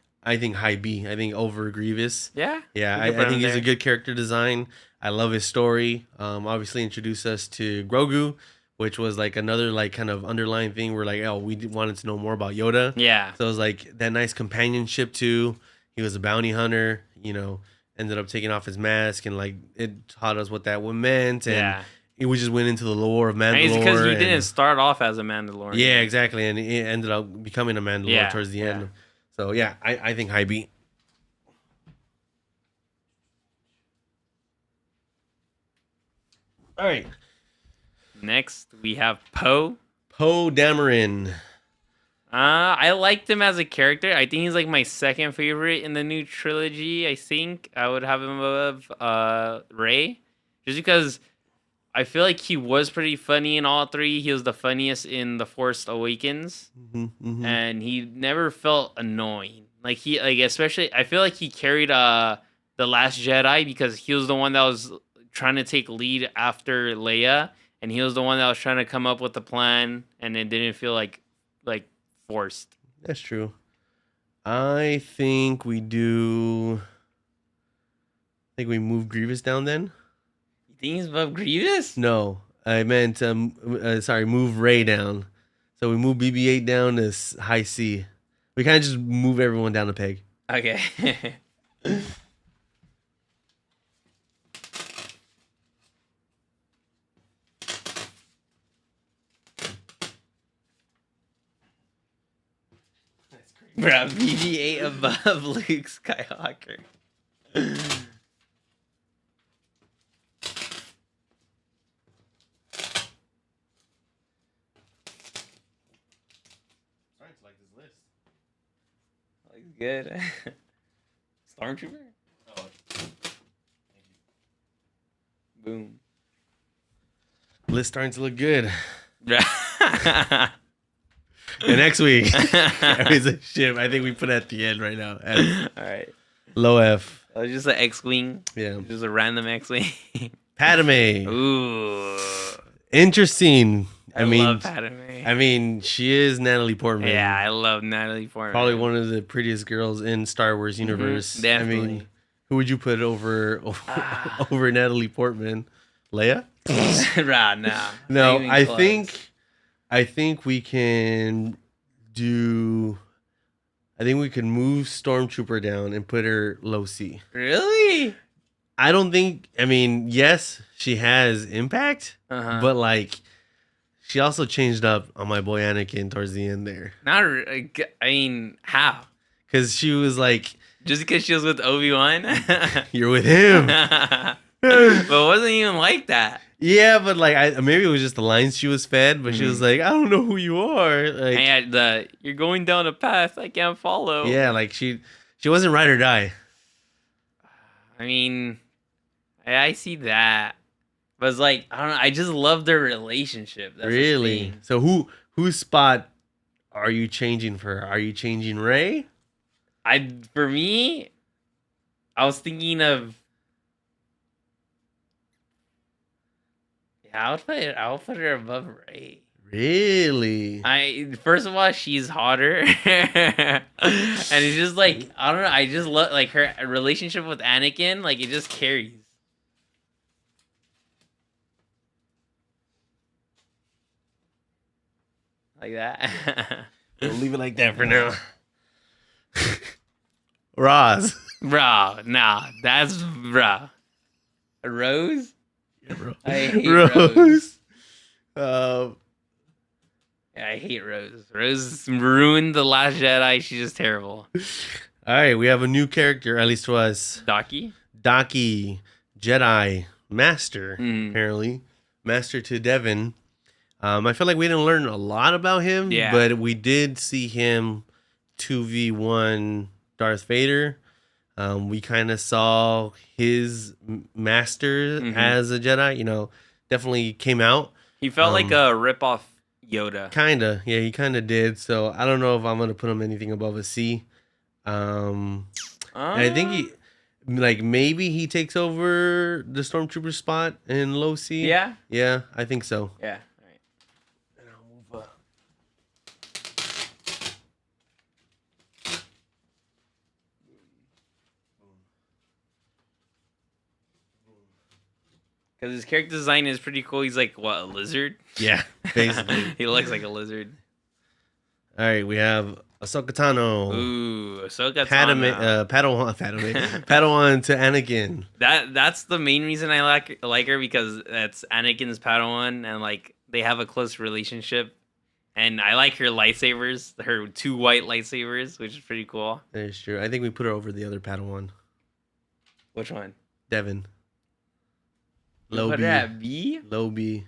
high B. I think over Grievous. Yeah. Yeah, I think he's a good character design. I love his story. Obviously introduced us to Grogu, which was like another like kind of underlying thing. Where like, oh, we wanted to know more about Yoda. Yeah. So it was like that nice companionship too. He was a bounty hunter. Ended up taking off his mask and like it taught us what that meant. And we just went into the lore of Mandalore. It's because you didn't start off as a Mandalorian. Yeah, exactly, and it ended up becoming a Mandalore towards the end. So yeah, I think high B. All right. Next, we have Poe. Poe Dameron. I liked him as a character. I think he's like my second favorite in the new trilogy. I think I would have him above Rey, just because I feel like he was pretty funny in all three. He was the funniest in The Force Awakens, and he never felt annoying. Like especially I feel like he carried The Last Jedi because he was the one that was trying to take lead after Leia, and he was the one that was trying to come up with the plan, and it didn't feel like forced. That's true. I think we do. I think we move Grievous down then. You think he's above Grievous? No, I meant move Ray down. So we move BB-8 down to high C. We kind of just move everyone down a peg. Okay. Bruh, BB-8 above Luke Skywalker. Starting to like this list. Looks good. Stormtrooper? Oh, Boom. list starting to look good. Bruh. And next week, it's a ship. I think we put it at the end right now. F. All right. Low F. That was just an X-Wing. Yeah. Just a random X-Wing. Padme. Ooh. Interesting. I love Padme. I mean, she is Natalie Portman. Yeah, I love Natalie Portman. Probably one of the prettiest girls in Star Wars universe. definitely. I mean, who would you put over Natalie Portman? Leia? Nah. No, Not even I close. think we can do. I think we can move Stormtrooper down and put her low C. Really? I don't think. I mean, yes, she has impact, but like, she also changed up on my boy Anakin towards the end there. I mean, how? Because she was like, Just because she was with Obi-Wan? "You're with him." But it wasn't even like that. Yeah, but like, maybe it was just the lines she was fed. But she was like, "I don't know who you are." Like, And you're going down a path I can't follow. yeah, like she wasn't ride or die. I mean, I see that. But it's like, I don't know. I just love their relationship. That's the Really? thing. So whose spot are you changing for her? Are you changing Ray? For me, I was thinking of. Yeah, I'll put her above Ray. Really? First of all, she's hotter, and it's just like I don't know. I just love like her relationship with Anakin. Like it just carries. Like that. We'll leave it like that for now. Roz. Bro, nah, that's bro. Rose? Yeah, bro. I hate Rose. Um, Yeah, I hate Rose. Rose ruined The Last Jedi. She's just terrible. all right, we have a new character, at least to us. Docky? Daki, Jedi Master, Mm. apparently. Master to Devin. I feel like we didn't learn a lot about him, Yeah. but we did see him 2v1 Darth Vader. We kind of saw his master as a Jedi, definitely came out. He felt like a ripoff Yoda. Kind of. Yeah, he kind of did. So I don't know if I'm going to put him anything above a C. And I think maybe he takes over the Stormtrooper spot in low C. Yeah? Yeah, I think so. Yeah. All right. And I'll move up. Because his character design is pretty cool. He's like, what, a lizard? Yeah, basically. He looks like a lizard. All right, we have Ahsoka Tano. Ooh, Ahsoka Padawan to Anakin. That's the main reason I like her, because that's Anakin's Padawan, and like they have a close relationship. And I like her lightsabers, her 2 white lightsabers, which is pretty cool. That is true. I think we put her over the other Padawan, Which one? Devin. Low Put B. it at B? Low B.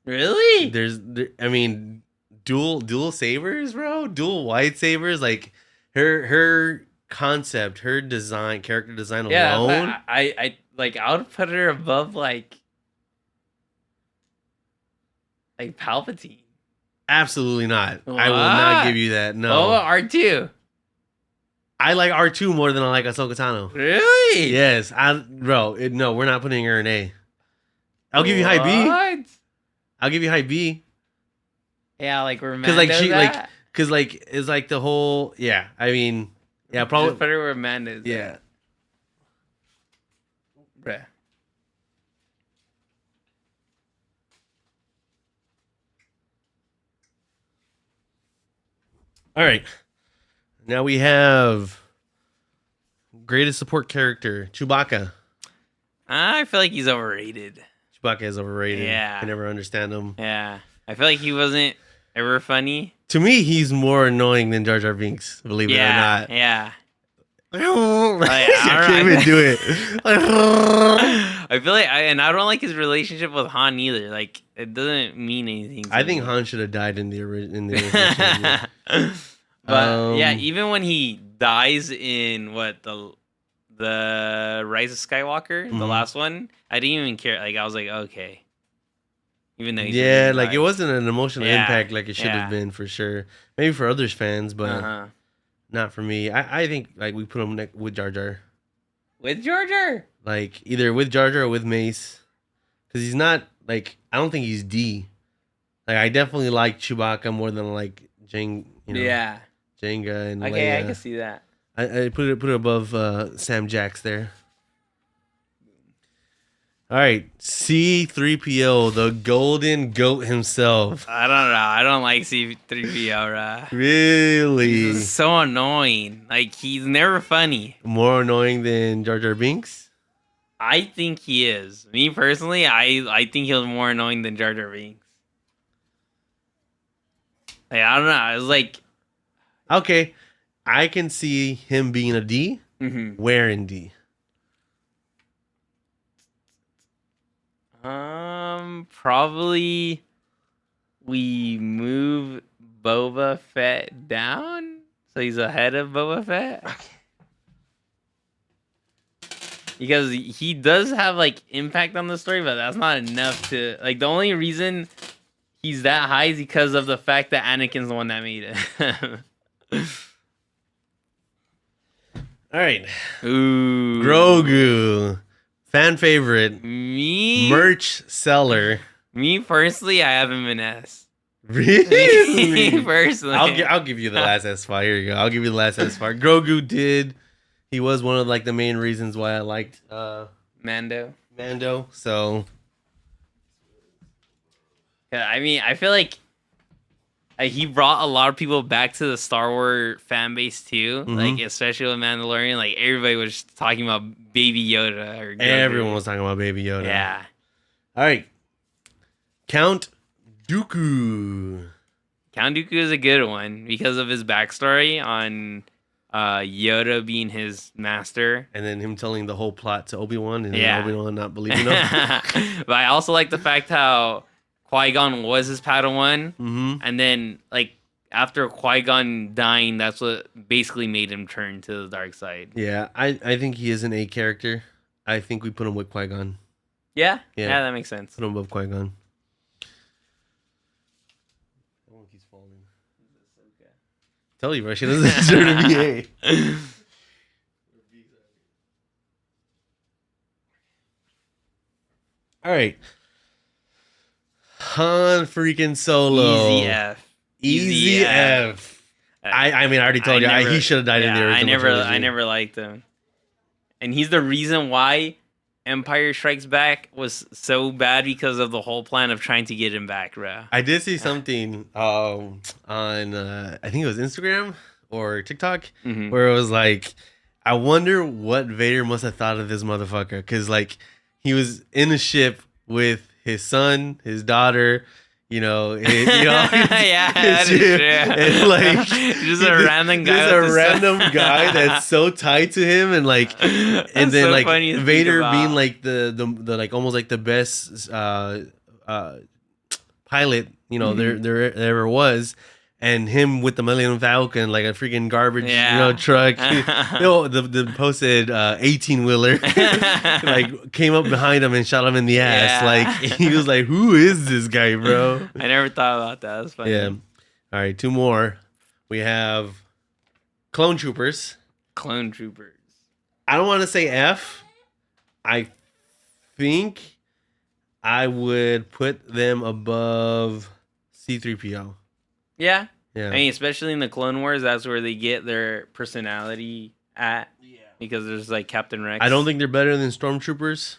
Really? I mean, dual sabers, bro. Dual white sabers. Like her concept, her design, character design Yeah, alone. I like I would put her above like Palpatine. Absolutely not. What? I will not give you that. No. Oh, R2. I like R2 more than I like Ahsoka Tano. Really? Yes, no, we're not putting her in A. I'll give you high B. What? I'll give you high B. Yeah, like where Because Mando's like she at? because like it's like the whole I mean probably Just put her where Mando's yeah. at. Bruh. All right, now we have greatest support character Chewbacca. I feel like he's overrated. Chewbacca is overrated. Yeah. I never understand him. Yeah. I feel like he wasn't ever funny. To me, he's more annoying than Jar Jar Binks. Believe it or not. Yeah. I can't even do it. I feel like I don't like his relationship with Han either. Like it doesn't mean anything. To I think me. Han should have died in the original trilogy. But yeah, even when he dies in the Rise of Skywalker, the Mhm. last one, I didn't even care. Like I was like, okay. Even though Yeah, like it wasn't an emotional Yeah, impact like it should have yeah. been for sure. Maybe for others fans, but Uh-huh. not for me. I think like we put him with Jar Jar, With Jar Jar. like either with Jar Jar or with Mace, because he's not like I don't think he's D. Like I definitely like Chewbacca more than like Yeah. Jenga and Okay, Leia. I can see that. I put it above Sam Jax there. All right, C-3PO, the golden goat himself. I don't know. I don't like C-3PO, Really? This is so annoying. Like he's never funny. More annoying than Jar Jar Binks? I think he is. Me personally, I think he was more annoying than Jar Jar Binks. Like, I don't know. It's like Okay, I can see him being a D. Where in D? Probably we move Boba Fett down, so he's ahead of Boba Fett. Because he does have like impact on the story, but that's not enough to like. The only reason he's that high is because of the fact that Anakin's the one that made it. All right, Ooh, Grogu, fan favorite, me merch seller. Me personally, I have him in S. Really? Me personally, I'll give you the last S file. Here you go. I'll give you the last S file. Grogu did. He was one of like the main reasons why I liked Mando. So Yeah, I mean, I feel like he brought a lot of people back to the Star Wars fan base too. Mhm. Like especially with Mandalorian, like everybody was talking about Baby Yoda or Grogu. everyone was talking about Baby Yoda. Yeah. All right. Count Dooku. Count Dooku is a good one because of his backstory on Yoda being his master. And then him telling the whole plot to Obi-Wan and Yeah. Obi-Wan not believing him. But I also like the fact how Qui-Gon was his Padawan. Mm-hmm. And then, like, after Qui-Gon dying, that's what basically made him turn to the dark side. Yeah, I think he is an A character. I think we put him with Qui-Gon. Yeah? Yeah. Yeah, that makes sense. Put him above Qui-Gon. He's falling. Tell you, bro, she doesn't deserve to be A. All right. Han freaking Solo. Easy F. Easy F. I mean, I already told you. He should have died in the original trilogy. I never liked him. And he's the reason why Empire Strikes Back was so bad because of the whole plan of trying to get him back, bro. I did see something on, I think it was Instagram or TikTok, Mhm. where it was like, I wonder what Vader must have thought of this motherfucker. Because, like, he was in a ship with his son, his daughter, Yeah, that is true. and like Just a random guy. just with a the random guy that's so tied to him, and like, and That's then so like funny to think Vader about. being like the like almost like the best pilot there ever was, and him with the Millennium Falcon like a freaking garbage truck. The posted 18-wheeler like came up behind him and shot him in the ass. Yeah. Like he was like, who is this guy, bro? I never thought about that. That's funny. Yeah. All right, two more. We have Clone Troopers. Clone Troopers. I don't want to say F. I think I would put them above C-3PO. Yeah. Yeah. I mean, especially in the Clone Wars, that's where they get their personality at. Yeah. Because there's like Captain Rex. I don't think they're better than Stormtroopers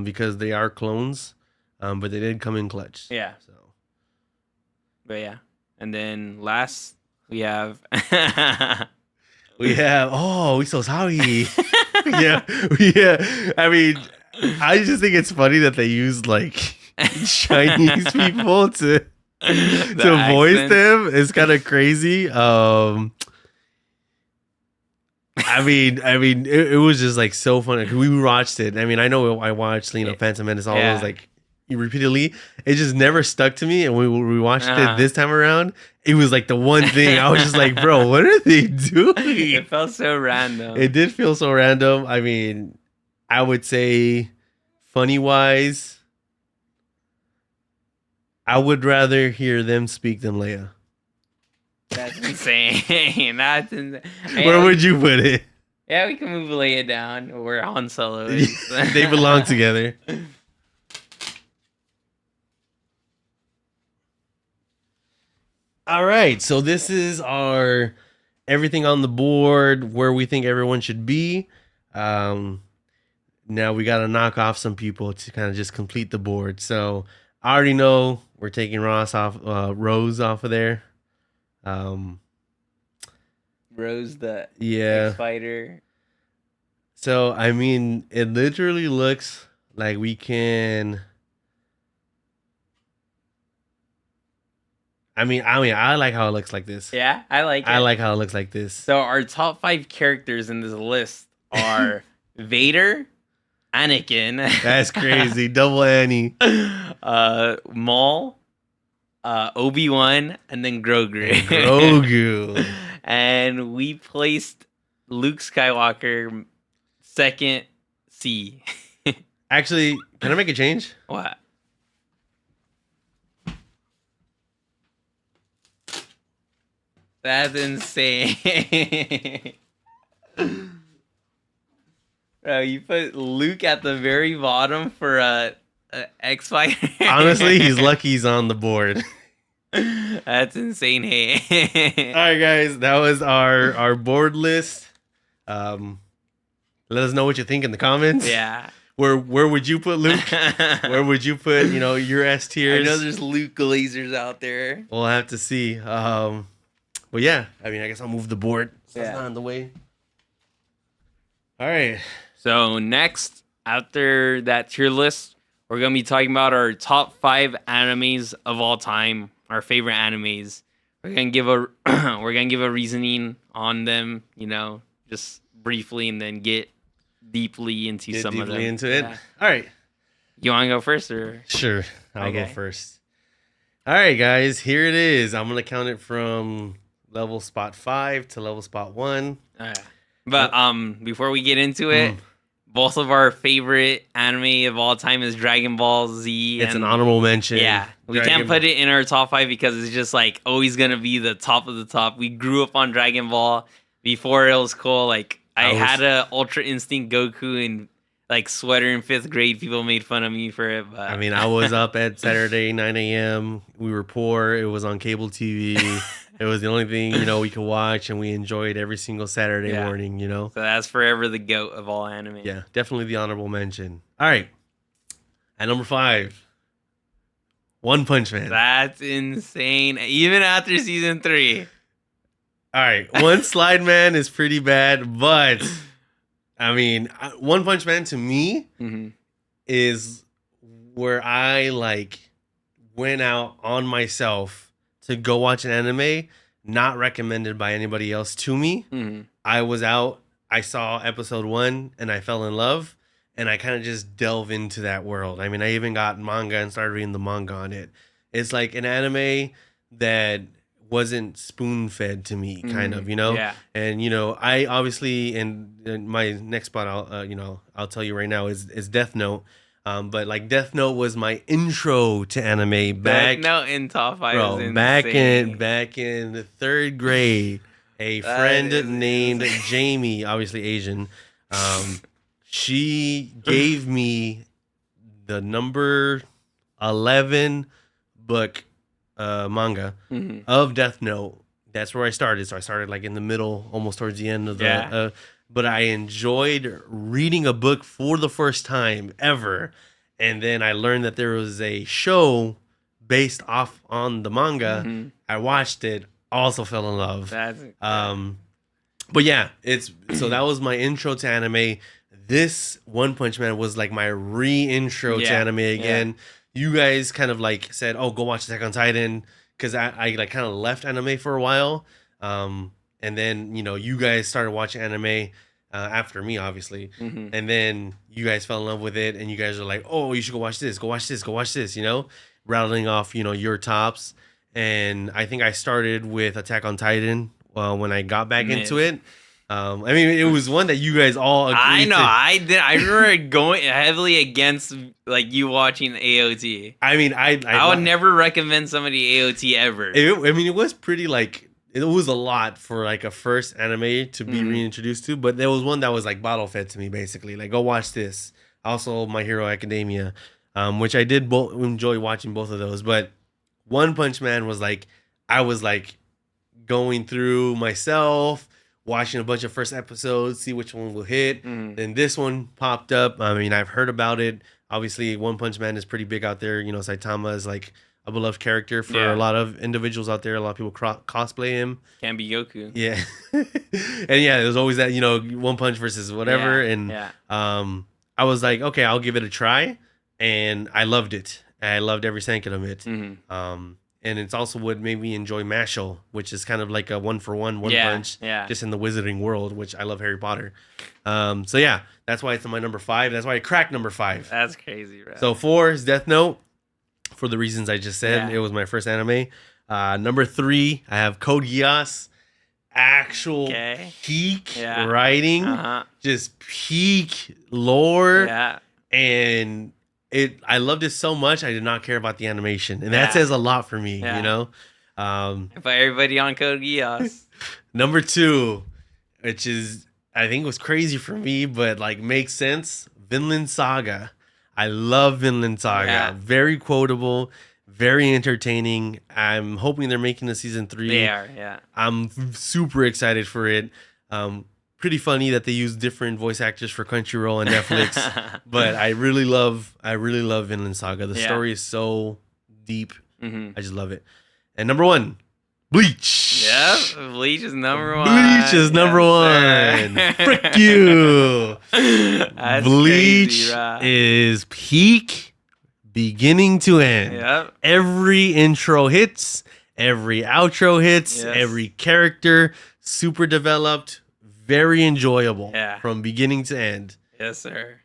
because they are clones, but they did come in clutch. Yeah. So. But yeah. And then last, we have... we so sorry. yeah. I mean, I just think it's funny that they use like Chinese people to voice them. It's kind of crazy. I mean, it was just like so funny. We watched it. I mean, I know I watched, Phantom Menace, all those like repeatedly. It just never stuck to me. And when we watched it this time around, it was like the one thing I was just like, bro, what are they doing? It felt so random. It did feel so random. I mean, I would say funny wise, I would rather hear them speak than Leia. That's insane. That's insane. Where would you put it? Yeah, we can move Leia down where Han Solo is. They belong together. All right, so this is our everything on the board where we think everyone should be. Now we got to knock off some people to kind of just complete the board. So I already know we're taking Rose off of there. Rose the fighter. So I mean, it literally looks like we can. I mean, I like how it looks like this. Yeah, I like it. I like how it looks like this. So our top 5 characters in this list are Vader, Anakin. That's crazy. Double Annie. Maul, Obi-Wan, and then Grogu. And we placed Luke Skywalker second C. Actually, can I make a change? What? That's insane. Bro, you put Luke at the very bottom for a X-Fighter. Honestly, he's lucky he's on the board. That's insane. Hey. All right, guys, that was our board list. Let us know what you think in the comments. Yeah. Where would you put Luke? Where would you put, your S tiers? I know there's Luke Glazers out there. We'll have to see. But yeah, I mean, I guess I'll move the board. So it's not in the way. All right. So next, after that tier list, we're gonna be talking about our top 5 animes of all time, our favorite animes. We're gonna give a reasoning on them, just briefly, and then get deeply into some of them. Into it. Yeah. All right. You want to go first, or sure? I'll go first. All right, guys. Here it is. I'm gonna count it from level spot 5 to level spot 1. But before we get into it, both of our favorite anime of all time is Dragon Ball Z. It's an honorable mention. Yeah, we can't put it in our top 5 because it's just like always gonna be the top of the top. We grew up on Dragon Ball before it was cool. Like I had a Ultra Instinct Goku and like sweater in 5th grade. People made fun of me for it. But I mean, I was up at Saturday 9 a.m. We were poor. It was on cable TV. It was the only thing, we could watch, and we enjoyed every single Saturday morning, So that's forever the GOAT of all anime. Yeah, definitely the honorable mention. All right. At number 5, One Punch Man. That's insane. Even after season 3. All right. One Slide Man is pretty bad, but I mean, One Punch Man to me is where I went out on myself to go watch an anime not recommended by anybody else to me. I was out, I saw episode 1 and I fell in love and I kind of just delve into that world. I mean, I even got manga and started reading the manga on it. It's like an anime that wasn't spoon fed to me, kind of, you know? Yeah. And, you know, I obviously, and my next spot, I'll tell you right now is Death Note. But like Death Note was my intro to anime back. Death Note in top 5 Bro, is back insane. in the 3rd grade, a That friend is named insane. Jamie, obviously Asian, she gave me the number 11 book manga of Death Note. That's where I started. So I started like in the middle, almost towards the end of the. Yeah. But I enjoyed reading a book for the first time ever, and then I learned that there was a show based off on the manga. I watched it, also fell in love. That's But yeah, so that was my intro to anime. This One Punch Man was like my re-intro to Yeah, anime again. You guys kind of like said, "Oh, go watch Attack on Titan," because I like kind of left anime for a while. And then, you know, you guys started watching anime after me, obviously. And then you guys fell in love with it, and you guys are like, "Oh, you should go watch this, go watch this, go watch this," you know, rattling off, you know, your tops. And I think I started with Attack on Titan when I got back into it. I mean, it was one that you guys all agreed I know. to. I did. I remember going heavily against like you watching AOT. I mean, I would never recommend somebody AOT ever. I mean, it was pretty like it was a lot for like a first anime to be reintroduced to, but there was one that was like bottle fed to me basically. Like, go watch this. Also, My Hero Academia, which I did enjoy watching both of those. But One Punch Man was like I was like going through myself, watching a bunch of first episodes, see which one will hit. Then this one popped up. I mean, I've heard about it. Obviously, One Punch Man is pretty big out there. You know, Saitama is like a beloved character for a lot of individuals out there. A lot of people cosplay him. Can't be Goku. Yeah. And yeah, there's always that, you know, One Punch versus whatever. And I was like, okay, I'll give it a try. And I loved it. I loved every second of it. And it's also what made me enjoy Mashal, which is kind of like a one-for-one, punch, just in the wizarding world, which I love Harry Potter. So yeah, that's why it's on my number 5. That's why I cracked number 5. That's crazy, bro. So 4 is Death Note, for the reasons I just said. It was my first anime. Number 3, I have Code Geass. Actual peak writing, just peak lore, and I loved it so much I did not care about the animation, and that says a lot for me, you know. But everybody on Code Geass. Number 2, which is I think was crazy for me, but like makes sense. Vinland Saga. I love Vinland Saga. Very quotable, very entertaining. I'm hoping they're making a season 3. They are, yeah. I'm super excited for it. Pretty funny that they use different voice actors for Crunchyroll and Netflix, but I really love Vinland Saga. The story is so deep. I just love it. And number 1, Bleach. Yep, Bleach is number 1. Bleach is number 1. Frick you. That's Bleach crazy, is peak beginning to end. Yep. Every intro hits, every outro hits, every character super developed, very enjoyable from beginning to end. Yes, sir.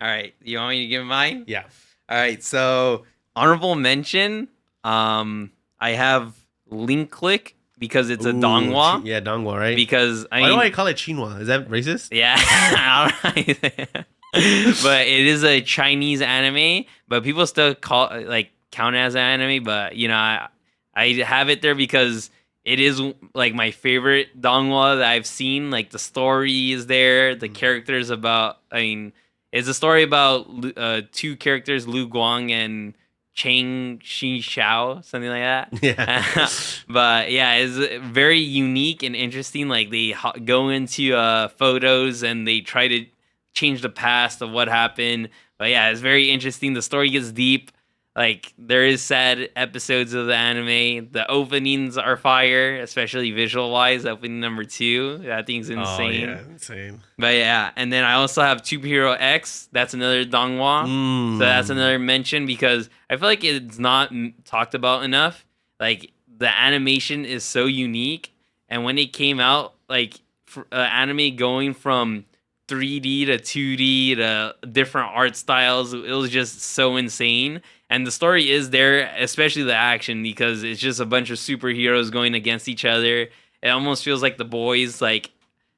All right, you want me to give mine? Yeah. All right, so honorable mention. I have Link Click because it's a Donghua. Yeah, Donghua, right? Because why do I call it Chinua? Is that racist? Yeah, but it is a Chinese anime. But people still count it as an anime. But you know, I have it there because it is like my favorite Donghua that I've seen. Like the story is there, the characters about. I mean, it's a story about 2 characters, Lu Guang and Chang Shi Xiao, something like that. Yeah. But yeah, it's very unique and interesting. Like they go into photos and they try to change the past of what happened. But yeah, it's very interesting. The story gets deep. Like there is sad episodes of the anime. The openings are fire, especially visual wise. Opening number 2, that thing's insane. Oh yeah, insane. But yeah, and then I also have Superhero X. That's another donghua. So that's another mention because I feel like it's not talked about enough. Like the animation is so unique, and when it came out, like anime going from 3D to 2D to different art styles, it was just so insane. And the story is there, especially the action, because it's just a bunch of superheroes going against each other. It almost feels like The Boys, like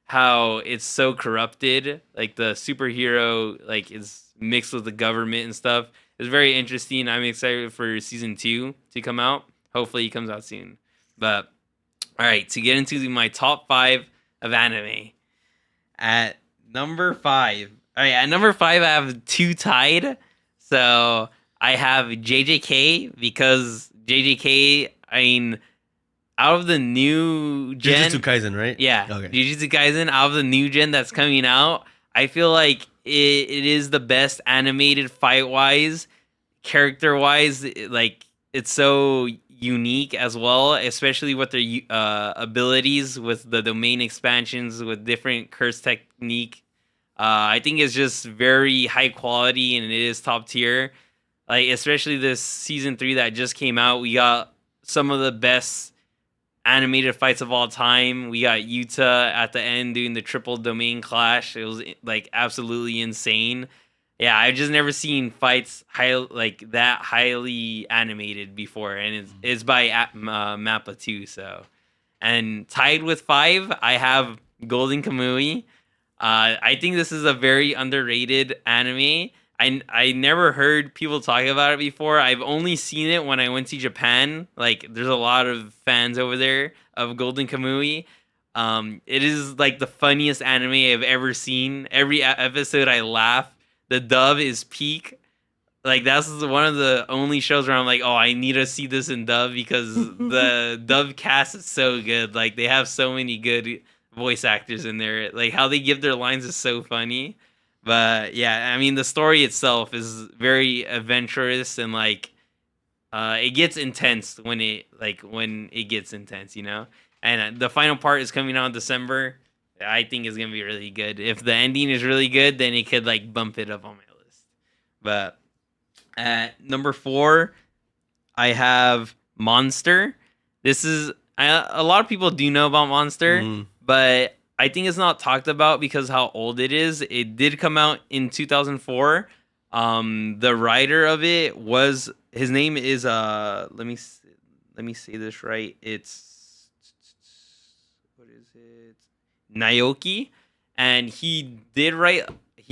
how it's so corrupted, like the superhero like is mixed with the government and stuff. It's very interesting. I'm excited for season 2 to come out. Hopefully it comes out soon. But all right, to get into my top 5 of anime. At number 5. All right, at number 5 I have 2 tied. So I have JJK because JJK, I mean, out of the new gen, Jujutsu Kaisen, right? yeah, Okay. Jujutsu Kaisen, out of the new gen that's coming out, I feel like it is the best animated fight wise, character wise. Like it's so unique as well, especially with their abilities with the domain expansions with different curse technique. I think it's just very high quality and it is top tier. Like especially this season 3 that just came out, we got some of the best animated fights of all time. We got Yuta at the end doing the triple domain clash. It was like absolutely insane. Yeah, I've just never seen fights like that highly animated before, and it's by Mappa too. So, and tied with 5, I have Golden Kamui. I think this is a very underrated anime. I never heard people talk about it before. I've only seen it when I went to Japan. Like, there's a lot of fans over there of Golden Kamui. It is like the funniest anime I've ever seen. Every episode I laugh. The dub is peak. Like, that's one of the only shows where I'm like, oh, I need to see this in dub because the dub cast is so good. Like, they have so many good voice actors in there. Like, how they give their lines is so funny. But yeah, I mean, the story itself is very adventurous and like it gets intense when it gets intense, you know. And the final part is coming out in December. I think it's gonna be really good. If the ending is really good, then it could like bump it up on my list. But at number 4, I have Monster. This is a lot of people do know about Monster, but I think it's not talked about because how old it is. It did come out in 2004. The writer of it was, his name is let me say this right. It's, what is it? Naoki, and he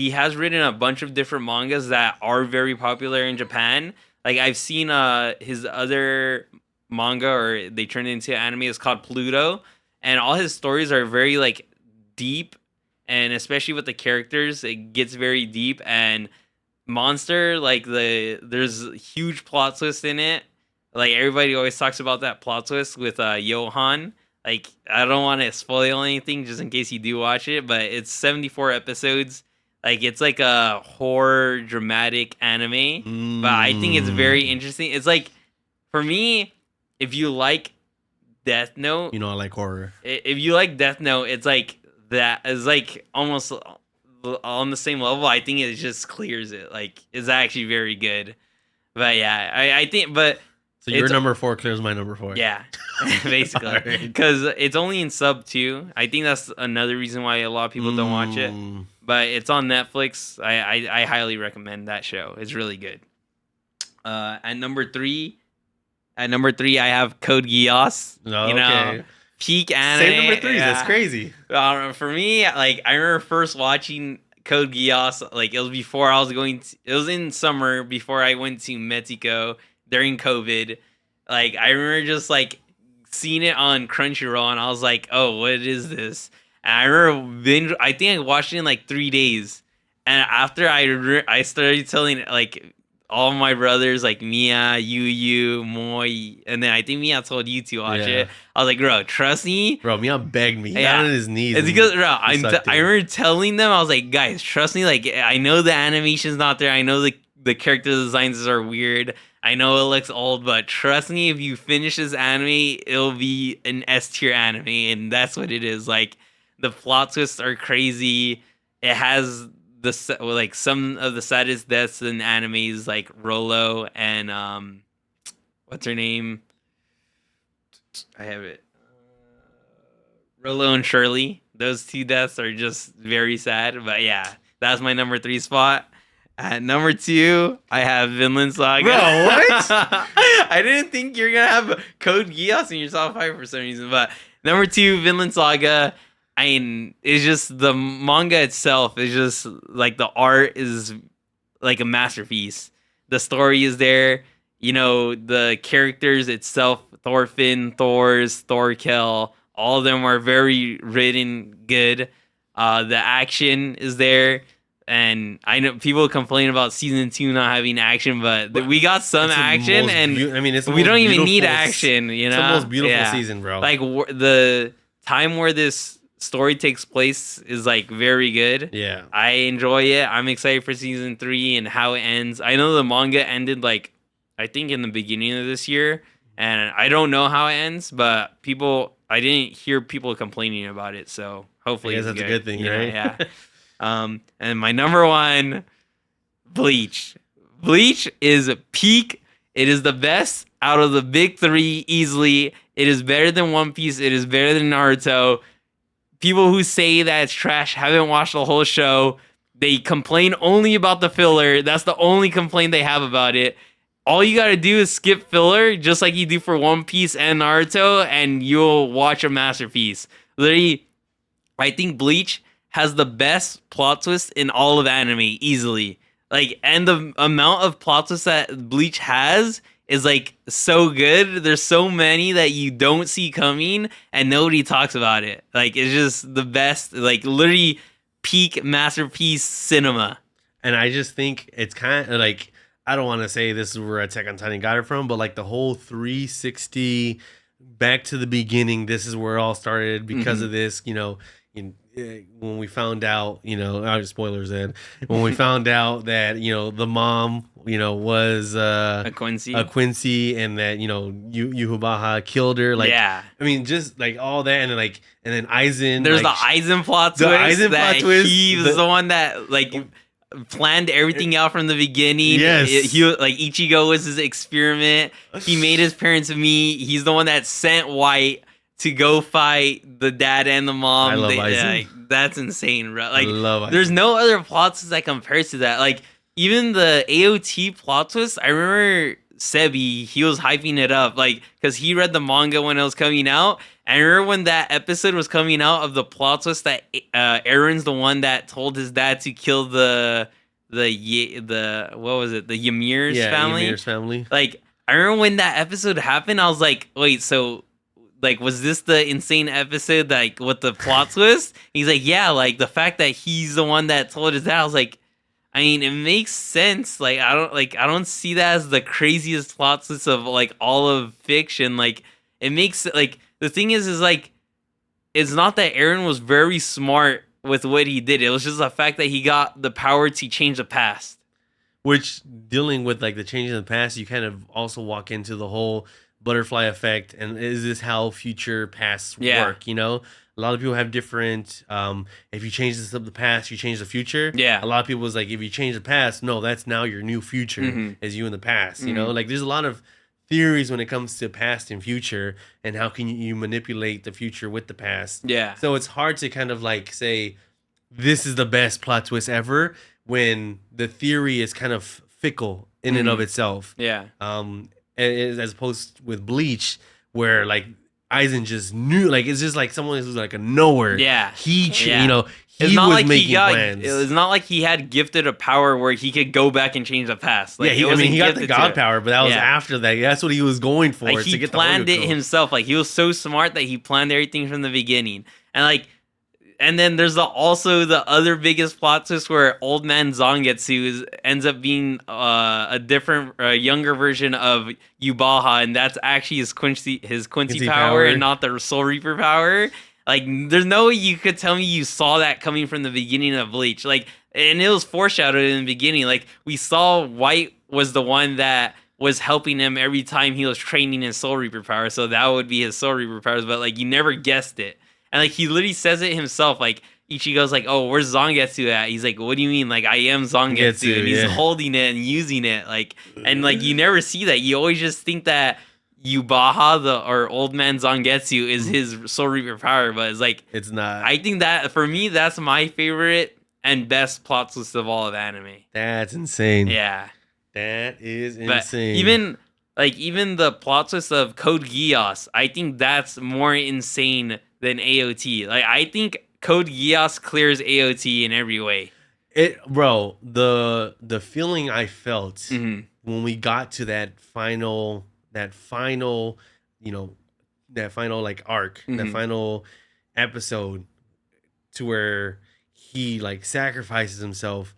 has written a bunch of different mangas that are very popular in Japan. Like I've seen his other manga, or they turned it into anime. It's called Pluto, and all his stories are very like deep, and especially with the characters, it gets very deep. And Monster, like there's huge plot twist in it. Like everybody always talks about that plot twist with Johan. Like I don't want to spoil anything just in case you do watch it, but it's 74 episodes. Like it's like a horror dramatic anime, but I think it's very interesting. It's like, for me, if you like Death Note, You know, I like horror. if you like Death Note, it's like that is like almost on the same level. I think it just clears it. Like it's actually very good. But yeah, I think, but So your number 4 clears my number 4. yeah, basically, Alright. because it's only in sub too. I think that's another reason why a lot of people don't watch it. But it's on Netflix. I highly recommend that show. It's really good. At number 3, I have Code Geass. Oh, You know, okay. peak anime. Same number 3. Yeah. That's crazy. For me, like I remember first watching Code Geass. Like it was before I was going. It was in summer before I went to Mexico during COVID. Like I remember just like seeing it on Crunchyroll, and I was like, "Oh, what is this?" And I remember I think I watched it in like 3 days, and after I started telling like all my brothers, like Mia, Yu, Moi, and then I think Mia told you to watch it. I was like, "Bro, trust me." Bro, Mia begged me. He Yeah. got on his knees. It's and because, bro, he sucked I it. remember telling them, I was like, guys, trust me. Like, I know the animation's not there. I know the character designs are weird. I know it looks old, but trust me, if you finish this anime, it'll be an S tier anime, and that's what it is. Like the plot twists are crazy. It has like some of the saddest deaths in animes, like Rolo and what's her name? I have it. Rolo and Shirley. Those two deaths are just very sad. But yeah, that's my number 3 spot. At number 2, I have Vinland Saga. Bro, what? I didn't think you're gonna have Code Geass in your top 5 for some reason. But number 2, Vinland Saga. I mean, it's just the manga itself is just like the art is like a masterpiece. The story is there. You know, the characters itself, Thorfinn, Thorkel, all of them are very written good. The action is there. And I know people complain about season 2 not having action, but we got some action, and we don't even need action. You know, it's the most beautiful season, bro. Like the time where this story takes place is like very good. Yeah, I enjoy it. I'm excited for season 3 and how it ends. I know the manga ended like I think in the beginning of this year, and I don't know how it ends, but I didn't hear people complaining about it, so hopefully that's a good thing, right? Yeah. And my number 1, Bleach. Bleach is peak. It is the best out of the big 3 easily. It is better than One Piece. It is better than Naruto. People who say that it's trash haven't watched the whole show. They complain only about the filler. That's the only complaint they have about it. All you gotta do is skip filler, just like you do for One Piece and Naruto, and you'll watch a masterpiece. Literally, I think Bleach has the best plot twist in all of anime, easily. Like, and the amount of plot twists that Bleach has is like so good. There's so many that you don't see coming, and nobody talks about it. Like, it's just the best. Like, literally, peak masterpiece cinema. And I just think it's kind of like, I don't want to say this is where Attack on Titan got it from, but like the whole 360 back to the beginning, this is where it all started because of this, you know, when we found out, you know, spoilers then, when we found out that, you know, the mom, you know, was a Quincy, and that, you know, Yuhubaha killed her. Like, yeah. I mean, just like all that, and then Aizen. There's like, the Aizen plot twist. He was the one that like planned everything out from the beginning. Yes. He like Ichigo was his experiment. He made his parents meet. He's the one that sent White to go fight the dad and the mom. I love Aizen. Like, that's insane, bro. Like, I love there's no other plot twist that compares to that. Like, even the AOT plot twist, I remember Sebi, he was hyping it up, like, because he read the manga when it was coming out. And I remember when that episode was coming out of the plot twist that Aaron's the one that told his dad to kill the what was it? The Ymir's family. Ymir's family. Like, I remember when that episode happened, I was like, wait, so like, was this the insane episode, like, with the plot twist? He's like, yeah, like, the fact that he's the one that told his dad, I was like, I mean, it makes sense. Like, I don't see that as the craziest plot twist of, like, all of fiction. Like, it makes, like, the thing is like, it's not that Aaron was very smart with what he did. It was just the fact that he got the power to change the past. Which, dealing with, like, the change in the past, you kind of also walk into the whole butterfly effect, and is this how future pasts work? You know, a lot of people have different if you change this of the past, you change the future. A lot of people was like, if you change the past, no, that's now your new future, as you in the past. You know, like, there's a lot of theories when it comes to past and future, and how can you manipulate the future with the past. So it's hard to kind of like say this is the best plot twist ever when the theory is kind of fickle in and of itself. As opposed with Bleach, where like Aizen just knew, like, it's just like someone who's like a knower. You know, he was like making plans. It's not like he had gifted a power where he could go back and change the past. Like, he got the god power, but that was after that. That's what he was going for. Like, he planned it himself. Like, he was so smart that he planned everything from the beginning. And like, and then there's also the other biggest plot twist where old man Zangetsu ends up being a different, younger version of Yubaha, and that's actually his Quincy power and not the Soul Reaper power. Like, there's no way you could tell me you saw that coming from the beginning of Bleach. Like, and it was foreshadowed in the beginning. Like, we saw White was the one that was helping him every time he was training his Soul Reaper power. So that would be his Soul Reaper powers. But like, you never guessed it. And like, he literally says it himself. Like, Ichigo's like, "Oh, where's Zangetsu at?" He's like, "What do you mean? Like, I am Zangetsu," and he's holding it and using it. Like, and like, you never see that. You always just think that Yubaha, or old man Zangetsu, is his Soul Reaper power, but it's like, it's not. I think that for me, that's my favorite and best plot twist of all of anime. That's insane. Yeah, that is but insane. even the plot twist of Code Geass, I think that's more insane than AOT. Like, I think Code Geass clears AOT in every way. Bro, the feeling I felt when we got to that final, you know, that final like arc, that final episode, to where he like sacrifices himself.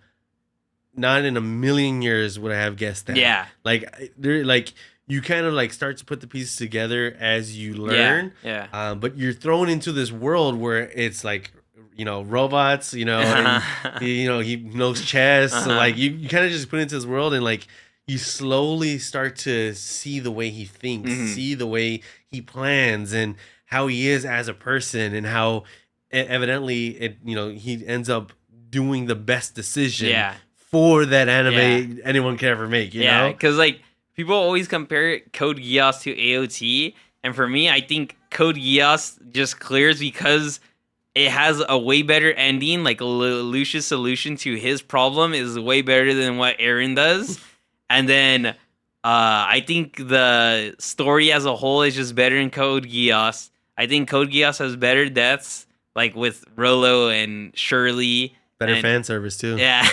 Not in a million years would I have guessed that. Yeah, like there, like you kind of like start to put the pieces together as you learn. Yeah. But you're thrown into this world where it's like, you know, robots, you know, and, you know, he knows chess. So like you kind of just put into this world, and like you slowly start to see the way he thinks, see the way he plans, and how he is as a person, and how evidently he ends up doing the best decision for that anime anyone could ever make. You know, because like people always compare Code Geass to AOT, and for me, I think Code Geass just clears because it has a way better ending. Like, Lucia's solution to his problem is way better than what Eren does. And then I think the story as a whole is just better in Code Geass. I think Code Geass has better deaths, like with Rolo and Shirley. Better fan service too. Yeah.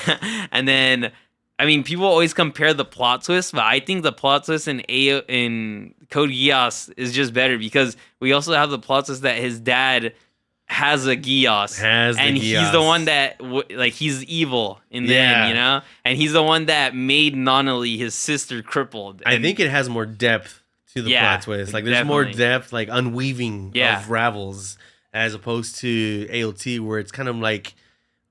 And then, I mean, people always compare the plot twist, but I think the plot twist in Code Geass is just better because we also have the plot twist that his dad has a Geass, he's the one that he's evil in the end, you know, and he's the one that made Nonali, his sister, crippled. I think it has more depth to the plot twist. Like, there's more depth, like unweaving of ravels, as opposed to AOT, where it's kind of like,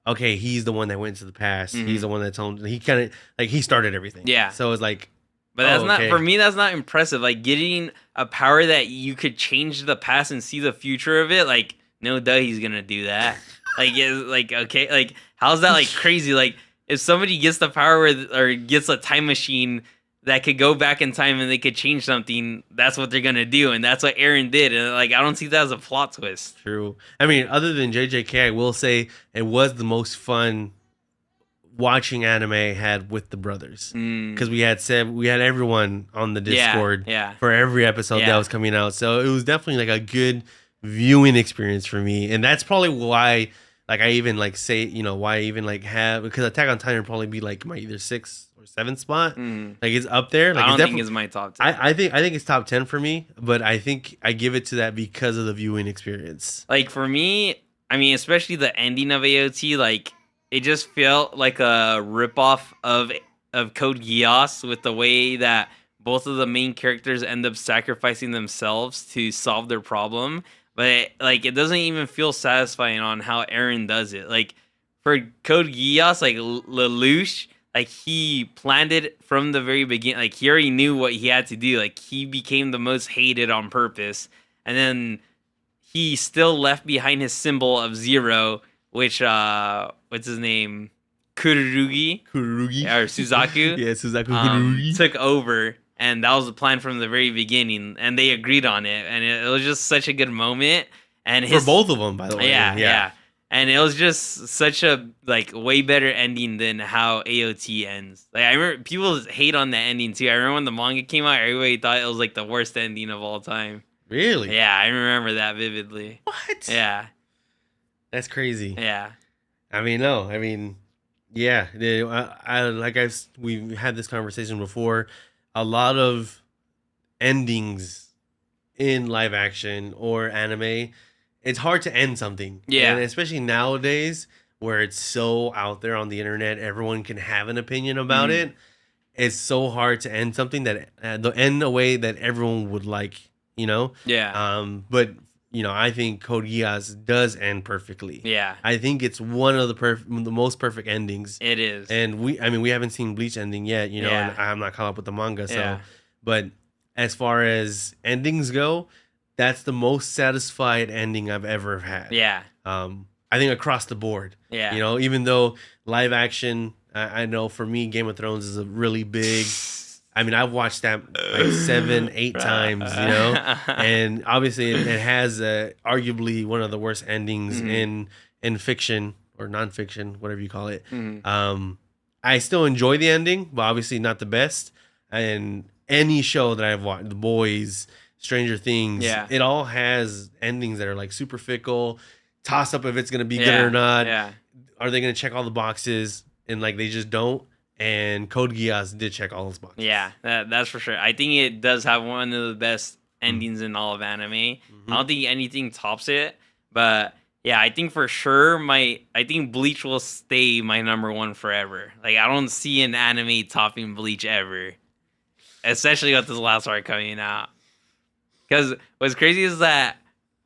okay, he's the one that went to the past. He's the one that told him. He kind of like he started everything. Yeah. So it's like, but that's not for me. That's not impressive. Like, getting a power that you could change the past and see the future of it, like. No duh, he's gonna do that. Okay, like, how's that like crazy? Like, if somebody gets the power or gets a time machine that could go back in time and they could change something, that's what they're gonna do, and that's what Eren did. And like, I don't see that as a plot twist. True. I mean, other than JJK, I will say it was the most fun watching anime had with the brothers, because we had everyone on the Discord for every episode that was coming out, so it was definitely like a good viewing experience for me. And that's probably why, like, I even like say, you know, why I even like have, because Attack on Titan would probably be like my either 6th or 7th spot. Like, it's up there. Like, I don't think it's my top 10. I think it's top 10 for me, but I think I give it to that because of the viewing experience. Like, for me, I mean, especially the ending of AOT, like, it just felt like a ripoff of Code Geass, with the way that both of the main characters end up sacrificing themselves to solve their problem. But it doesn't even feel satisfying on how Eren does it. Like, for Code Geass, like, Lelouch, like, he planned it from the very beginning. Like, he already knew what he had to do. Like, he became the most hated on purpose. And then he still left behind his symbol of Zero, which, what's his name? Kururugi? Or Suzaku? Suzaku Kururugi. Took over. And that was the plan from the very beginning, and they agreed on it, and it was just such a good moment. And for both of them, by the way, yeah. And it was just such a way better ending than how AOT ends. Like, I remember people hate on the ending too. I remember when the manga came out, everybody thought it was like the worst ending of all time. Really? Yeah, I remember that vividly. What? Yeah, that's crazy. Yeah. Yeah. We've had this conversation before. A lot of endings in live action or anime, it's hard to end something. Yeah. And especially nowadays, where it's so out there on the internet, everyone can have an opinion about it. It's so hard to end something that end a way that everyone would like, you know? Yeah. But I think Code Geass does end perfectly. Yeah, I think it's one of the most perfect endings. it is. And we haven't seen Bleach ending yet, Yeah. and I'm not caught up with the manga, so. Yeah. But as far as endings go, that's the most satisfied ending I've ever had. Yeah. I think across the board. Yeah. Even though live action, I know for me, Game of Thrones is a really big. I mean, I've watched that like 7, 8 times, and obviously it has arguably one of the worst endings in fiction or nonfiction, whatever you call it. I still enjoy the ending, but obviously not the best. And any show that I've watched, The Boys, Stranger Things, it all has endings that are like super fickle, toss up if it's gonna be good or not. Yeah. Are they gonna check all the boxes? And like they just don't. And Code Geass did check all those boxes. Yeah, that's for sure. I think it does have one of the best endings in all of anime. I don't think anything tops it, but yeah, I think for sure I think Bleach will stay my number one forever. Like I don't see an anime topping Bleach ever, especially with this last arc coming out. Because what's crazy is that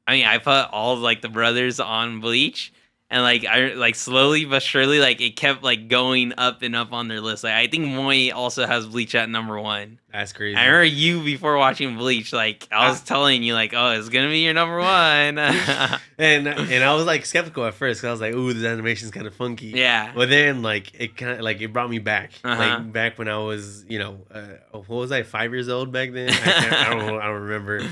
I put all of, like the brothers on Bleach. And like I like slowly but surely like it kept like going up and up on their list. Like I think Moe also has Bleach at number 1. That's crazy. I remember you before watching Bleach, like I was telling you like, oh, it's gonna be your number 1. and I was like skeptical at first because I was like, ooh, this animation's kind of funky. Yeah. But then like it kind of like it brought me back. Like back when I was what was I 5 years old back then? I don't know. I don't remember.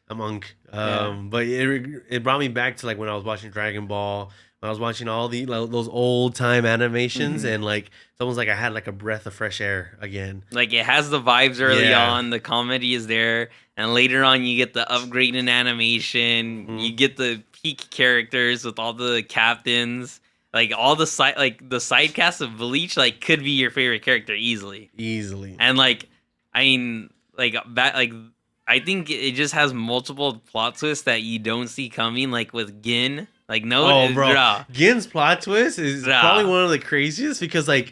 I'm unk. But it brought me back to like when I was watching Dragon Ball. I was watching all those old time animations, and like it's almost like I had like a breath of fresh air again. Like it has the vibes early on, the comedy is there, and later on you get the upgrade in animation. You get the peak characters with all the captains, like all the side cast of Bleach, like could be your favorite character easily. And like I think it just has multiple plot twists that you don't see coming, like with Gin. Like Gin's plot twist is probably one of the craziest because I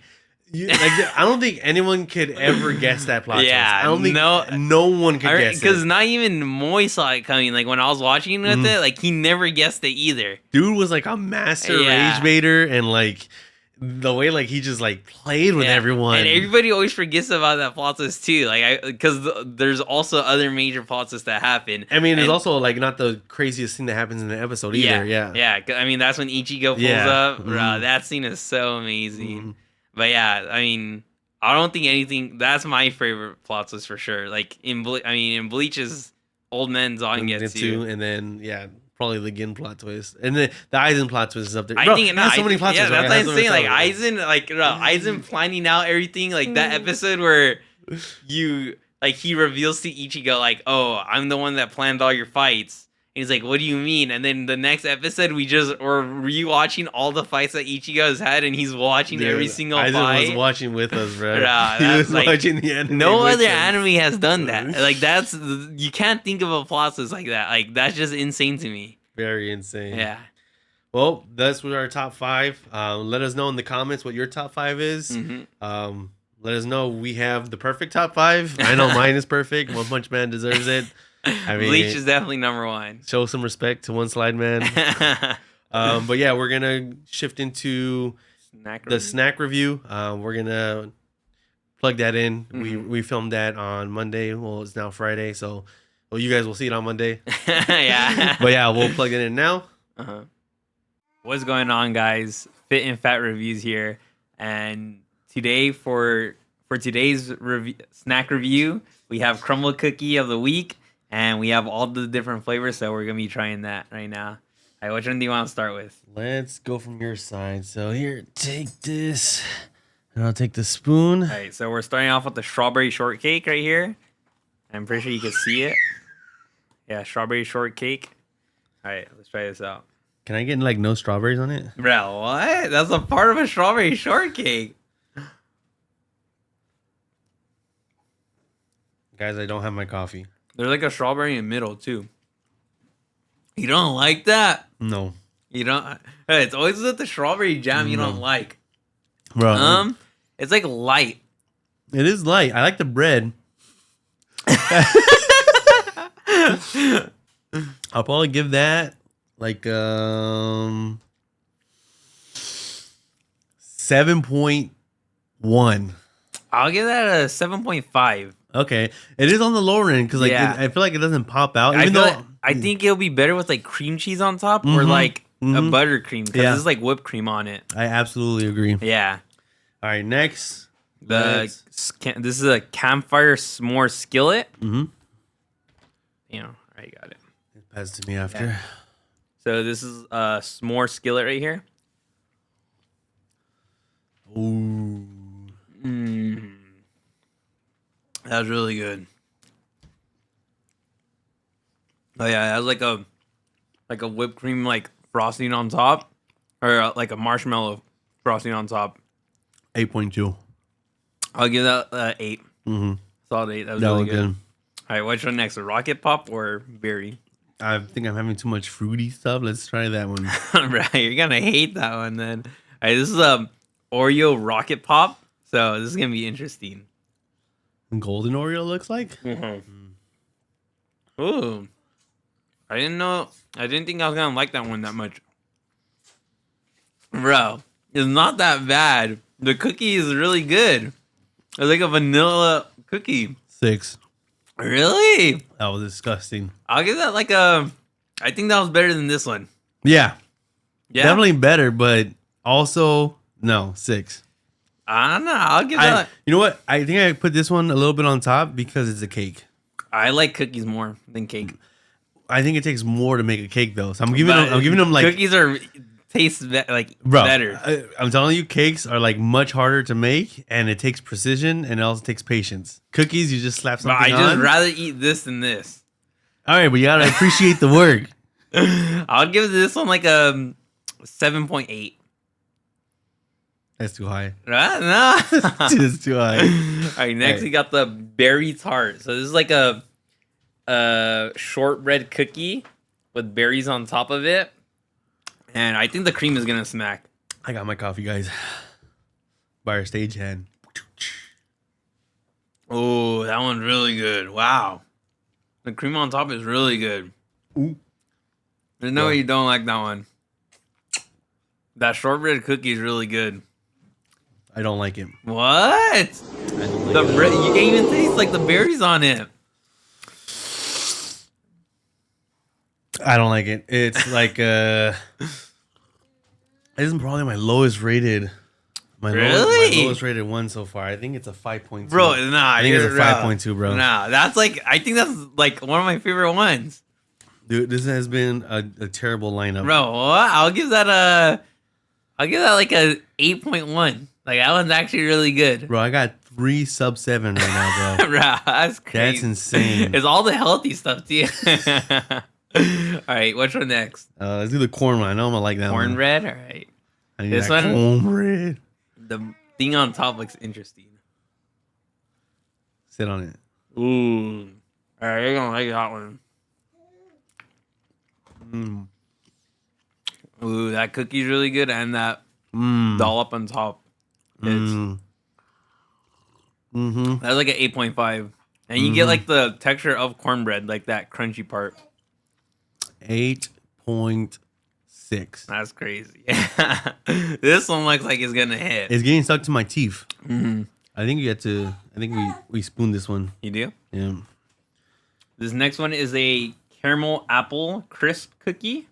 don't think anyone could ever guess that plot twist. I don't think no one could guess it. Because not even Moy saw it coming. Like when I was watching with it, like he never guessed it either. Dude was like a master rage baiter, and like the way like he just like played with everyone, and everybody always forgets about that plot twist too. Like because there's also other major plot twists that happen. I mean, it's also like not the craziest thing that happens in the episode either. Yeah. I mean, that's when Ichigo pulls up. Bro, that scene is so amazing. But yeah, I mean, I don't think anything. That's my favorite plot twist for sure. Like in Bleach is old men Zangetsu, and then probably the Gin plot twist, and the Aizen plot twist is up there. I think so many plot twists. Yeah, that's what I'm saying. Like Aizen planning out everything. Like that episode where he reveals to Ichigo like, "Oh, I'm the one that planned all your fights." And he's like, "What do you mean?" And then the next episode, we're rewatching all the fights that Ichigo has had, and he's watching every single fight. Aizen was watching with us, bro. He was watching the anime. No other anime has done that. Like you can't think of a plot twist like that. Like that's just insane to me. Very insane. Yeah. Well, that's what our top 5. Let us know in the comments what your top 5 is. Let us know. We have the perfect top 5. I know mine is perfect. One Punch Man deserves it. I mean, Bleach is definitely number 1. Show some respect to One Slide Man. But yeah, we're gonna shift into the snack review. We're gonna plug that in. We filmed that on Monday. Well, it's now Friday, so you guys will see it on Monday. Yeah. But yeah, we'll plug it in now. What's going on, guys? FitNFat Reviews here, and today for today's snack review, we have Crumbl cookie of the week. And we have all the different flavors, so we're going to be trying that right now. All right, which one do you want to start with? Let's go from your side. So here, take this, and I'll take the spoon. All right, so we're starting off with the strawberry shortcake right here. I'm pretty sure you can see it. Yeah, strawberry shortcake. All right, let's try this out. Can I get like no strawberries on it? Bro, what? That's a part of a strawberry shortcake. Guys, I don't have my coffee. There's like a strawberry in the middle, too. You don't like that? No. You don't? Hey, it's always with the strawberry jam you don't like. Bro. It's like light. It is light. I like the bread. I'll probably give that like 7.1. I'll give that a 7.5. Okay, it is on the lower end because like Yeah. I feel like it doesn't pop out. I Even feel though like, I think it'll be better with like cream cheese on top or Mhm, like a mhm. buttercream because Yeah. this is like whipped cream on it. I absolutely agree. Yeah. All right, next. This is a campfire s'more skillet. Mm-hmm. You know, I got it. Pass to me after. Yeah. So this is a s'more skillet right here. Ooh. That was really good. Oh yeah, it has like a whipped cream like frosting on top, or like a marshmallow frosting on top. 8.2. I'll give that 8. Mm-hmm. Solid 8. That was That really was good. good. All right, what's your next? A rocket pop or berry? I think I'm having too much fruity stuff. Let's try that one. Right, you're gonna hate that one then. All right, this is a Oreo rocket pop, so this is gonna be interesting. Golden Oreo looks like. Ooh, I didn't think I was gonna like that one that much, bro. It's not that bad. The cookie is really good. It's like a vanilla cookie. 6. Really? That was disgusting. I'll give that like a. I think that was better than this one. Yeah, Yeah, definitely better, but also no 6. I don't know. I'll give that. You know what? I think I put this one a little bit on top because it's a cake. I like cookies more than cake. I think it takes more to make a cake though. So I'm giving them like cookies are taste like bro. better. I'm telling you, cakes are like much harder to make, and it takes precision, and it also takes patience. Cookies, you just slap But something I just on. rather eat this than this. All right, but you gotta appreciate the work. I'll give this one like a 7.8. That's too high. Right? No. It's too high. All right, next Hey. we got the berry tart. So this is like a shortbread cookie with berries on top of it, and I think the cream is gonna smack. I got my coffee, guys. By our stagehand. Oh, that one's really good. Wow, the cream on top is really good. Ooh. There's no Yeah. way you don't like that one. That shortbread cookie is really good. I don't like it. What? I don't like The it. bread, you can't even taste like the berries on it. I don't like it. It's like this is probably my lowest rated. My Really? lowest rated one so far. I think it's a 5.2. Bro, nah. I think it's a you're- 5.2, bro. Nah, that's like, I think that's like one of my favorite ones. Dude, this has been a terrible lineup. Bro, what? I'll give that like a 8.1. Like that one's actually really good. Bro, I got 3 sub 7 right now, bro. Bro, that's crazy. That's insane. It's all the healthy stuff too. All right, which one next? Let's do the corn one. I know I'm gonna like that one. Cornbread? All right. I need This that one? cornbread. The thing on top looks interesting. Sit on it. Ooh. All right, you're gonna like that one. Mm. Ooh, that cookie's really good, and that Mm. dollop on top. It's Mm. Mm-hmm. that's like an 8.5. And you get like the texture of cornbread, like that crunchy part. 8.6. That's crazy. This one looks like it's gonna hit. It's getting stuck to my teeth. Mhm. I think you get to. I think we spoon this one. You do? Yeah. This next one is a caramel apple crisp cookie.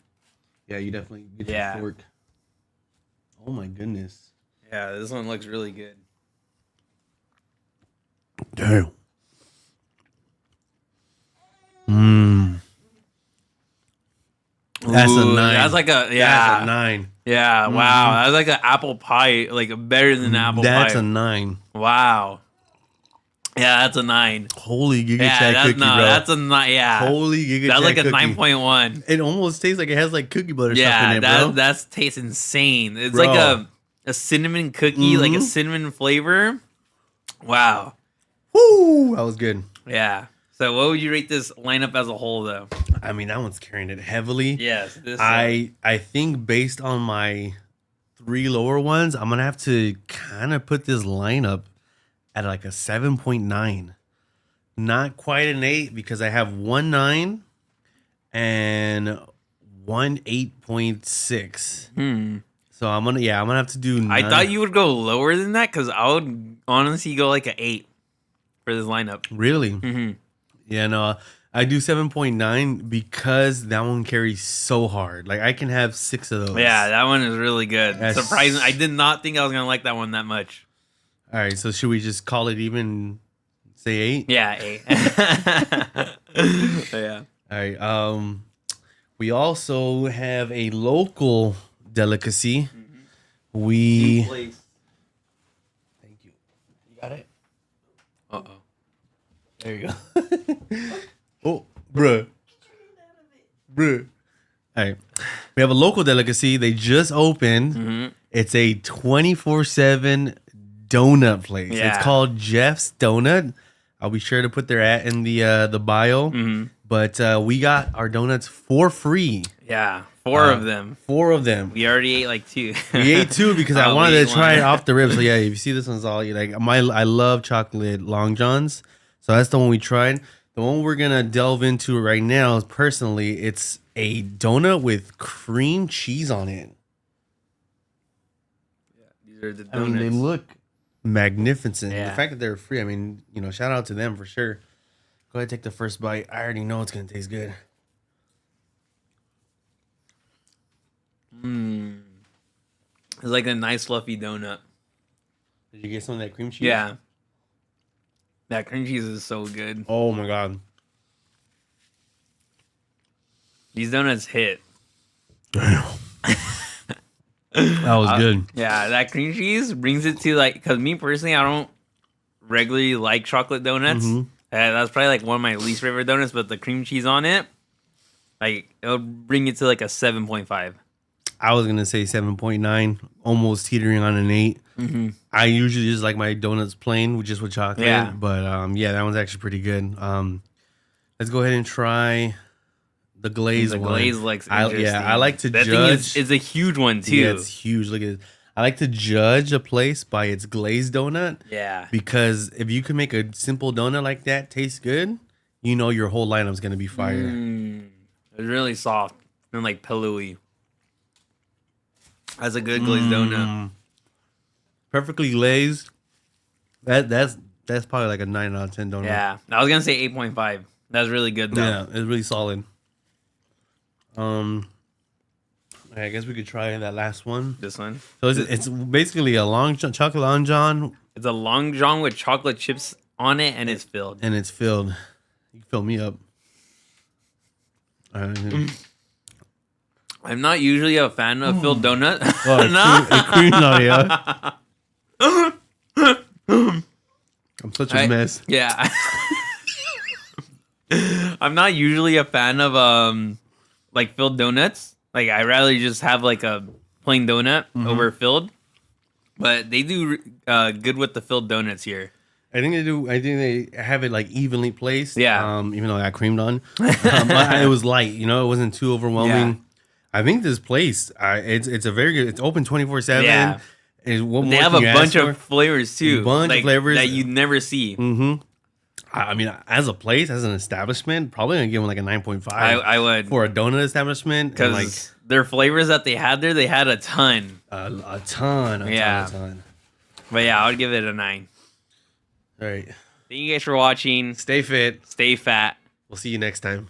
Yeah, you definitely get Yeah. your fork. Oh my goodness. Yeah, this one looks really good. Damn. Mmm. That's a Ooh, 9. That's like a That's a yeah, 9. yeah. Wow, that's like an apple pie, like better than apple That's pie. a 9. Wow. Yeah, that's a 9. Holy Giga Yeah, Chat that's cookie, not. bro. That's a 9. Yeah, Holy Giga that's Chat like a cookie. 9.1. It almost tastes like it has like cookie butter stuff Yeah, in it, bro. that tastes insane. It's Bro. like a cinnamon cookie, like a Mhm. cinnamon flavor. Wow. Woo! That was good. Yeah. So, what would you rate this lineup as a whole, though? I mean, that one's carrying it heavily. Yes. This. I think based on my 3 lower ones, I'm gonna have to kind of put this lineup at like a 7.9. Not quite an 8 because I have 1 9 and one 8.6. Hmm. So I'm gonna have to do. I thought you would go lower than that because I would honestly go like an 8 for this lineup. Really. Mm-hmm. Yeah, no, I do 7.9 because that one carries so hard. Like I can have 6 of those. Yeah, that one is really good. That's- Surprising. I did not think I was gonna like that one that much. All right, so should we just call it even? Say 8. Yeah, 8. Yeah. All right. We also have a local delicacy. We. Thank you. You got it. Uh-oh. There you go. Oh, bruh. All right. We have a local delicacy. They just opened. Mm-hmm. It's a 24/7 donut place. Yeah. It's called Jeff's Donut. I'll be sure to put their ad in the bio. Mm-hmm. But we got our donuts for free. Yeah, 4 of them. 4 of them. We already ate like 2. We ate 2 because I Oh, wanted we to ate try one. it off the rib. So yeah, if you see this one's all like I love chocolate Long Johns. So that's the one we tried. The one we're gonna delve into right now is personally, it's a donut with cream cheese on it. These are the I mean, they donuts. look magnificent. Yeah. The fact that they're free, I mean, shout out to them for sure. Go ahead, take the first bite. I already know it's gonna taste good. It's like a nice fluffy donut. Did you get some of that cream cheese? Yeah. That cream cheese is so good. Oh my god. These donuts hit. Damn. That was good. Yeah, that cream cheese brings it to like, because me personally, I don't regularly like chocolate donuts. Mhm. That's probably like one of my least favorite donuts, but the cream cheese on it, like, it'll bring it to like a 7.5. I was gonna say 7.9, almost teetering on an 8. Mm-hmm. I usually just like my donuts plain, just with chocolate. Yeah. But yeah, that one's actually pretty good. Let's go ahead and try the glazed The one. glaze looks interesting. I like to that judge. thing is a huge one too. Yeah, it's huge. Look at it. I like to judge a place by its glazed donut Yeah. because if you can make a simple donut like that taste good, your whole lineup's gonna be fire. It's really soft and like pillowy. That's a good glazed donut. Perfectly glazed. That's probably like a 9 out of 10 donut. Yeah. I was gonna say 8.5. That's really good though. Yeah, it's really solid. I guess we could try that last one. This one. So it's basically a chocolate Long John, It's a Long John with chocolate chips on it, and it's filled. and it's filled. You fill me up. I'm not usually a fan of filled donut. It creams on you. I'm such a mess. Yeah. I'm not usually a fan of like filled donuts. Like I rather just have like a plain donut over filled. But they do good with the filled donuts here. I think they do. I think they have it like evenly placed. Yeah. Even though I got creamed on, but it was light. It wasn't too overwhelming. Yeah. I think this place, it's a very good. It's open 24/7. Yeah. What They more have can a you bunch ask of for? flavors too. Bunch of like, flavors. that you never see. I mean, as a place, as an establishment, probably gonna give them like a 9.5. I would. For a donut establishment, and like Because their flavors that they had there, they had a ton. a ton. Yeah. A ton. But yeah, I would give it a 9. All right. Thank you guys for watching. Stay fit. Stay fat. We'll see you next time.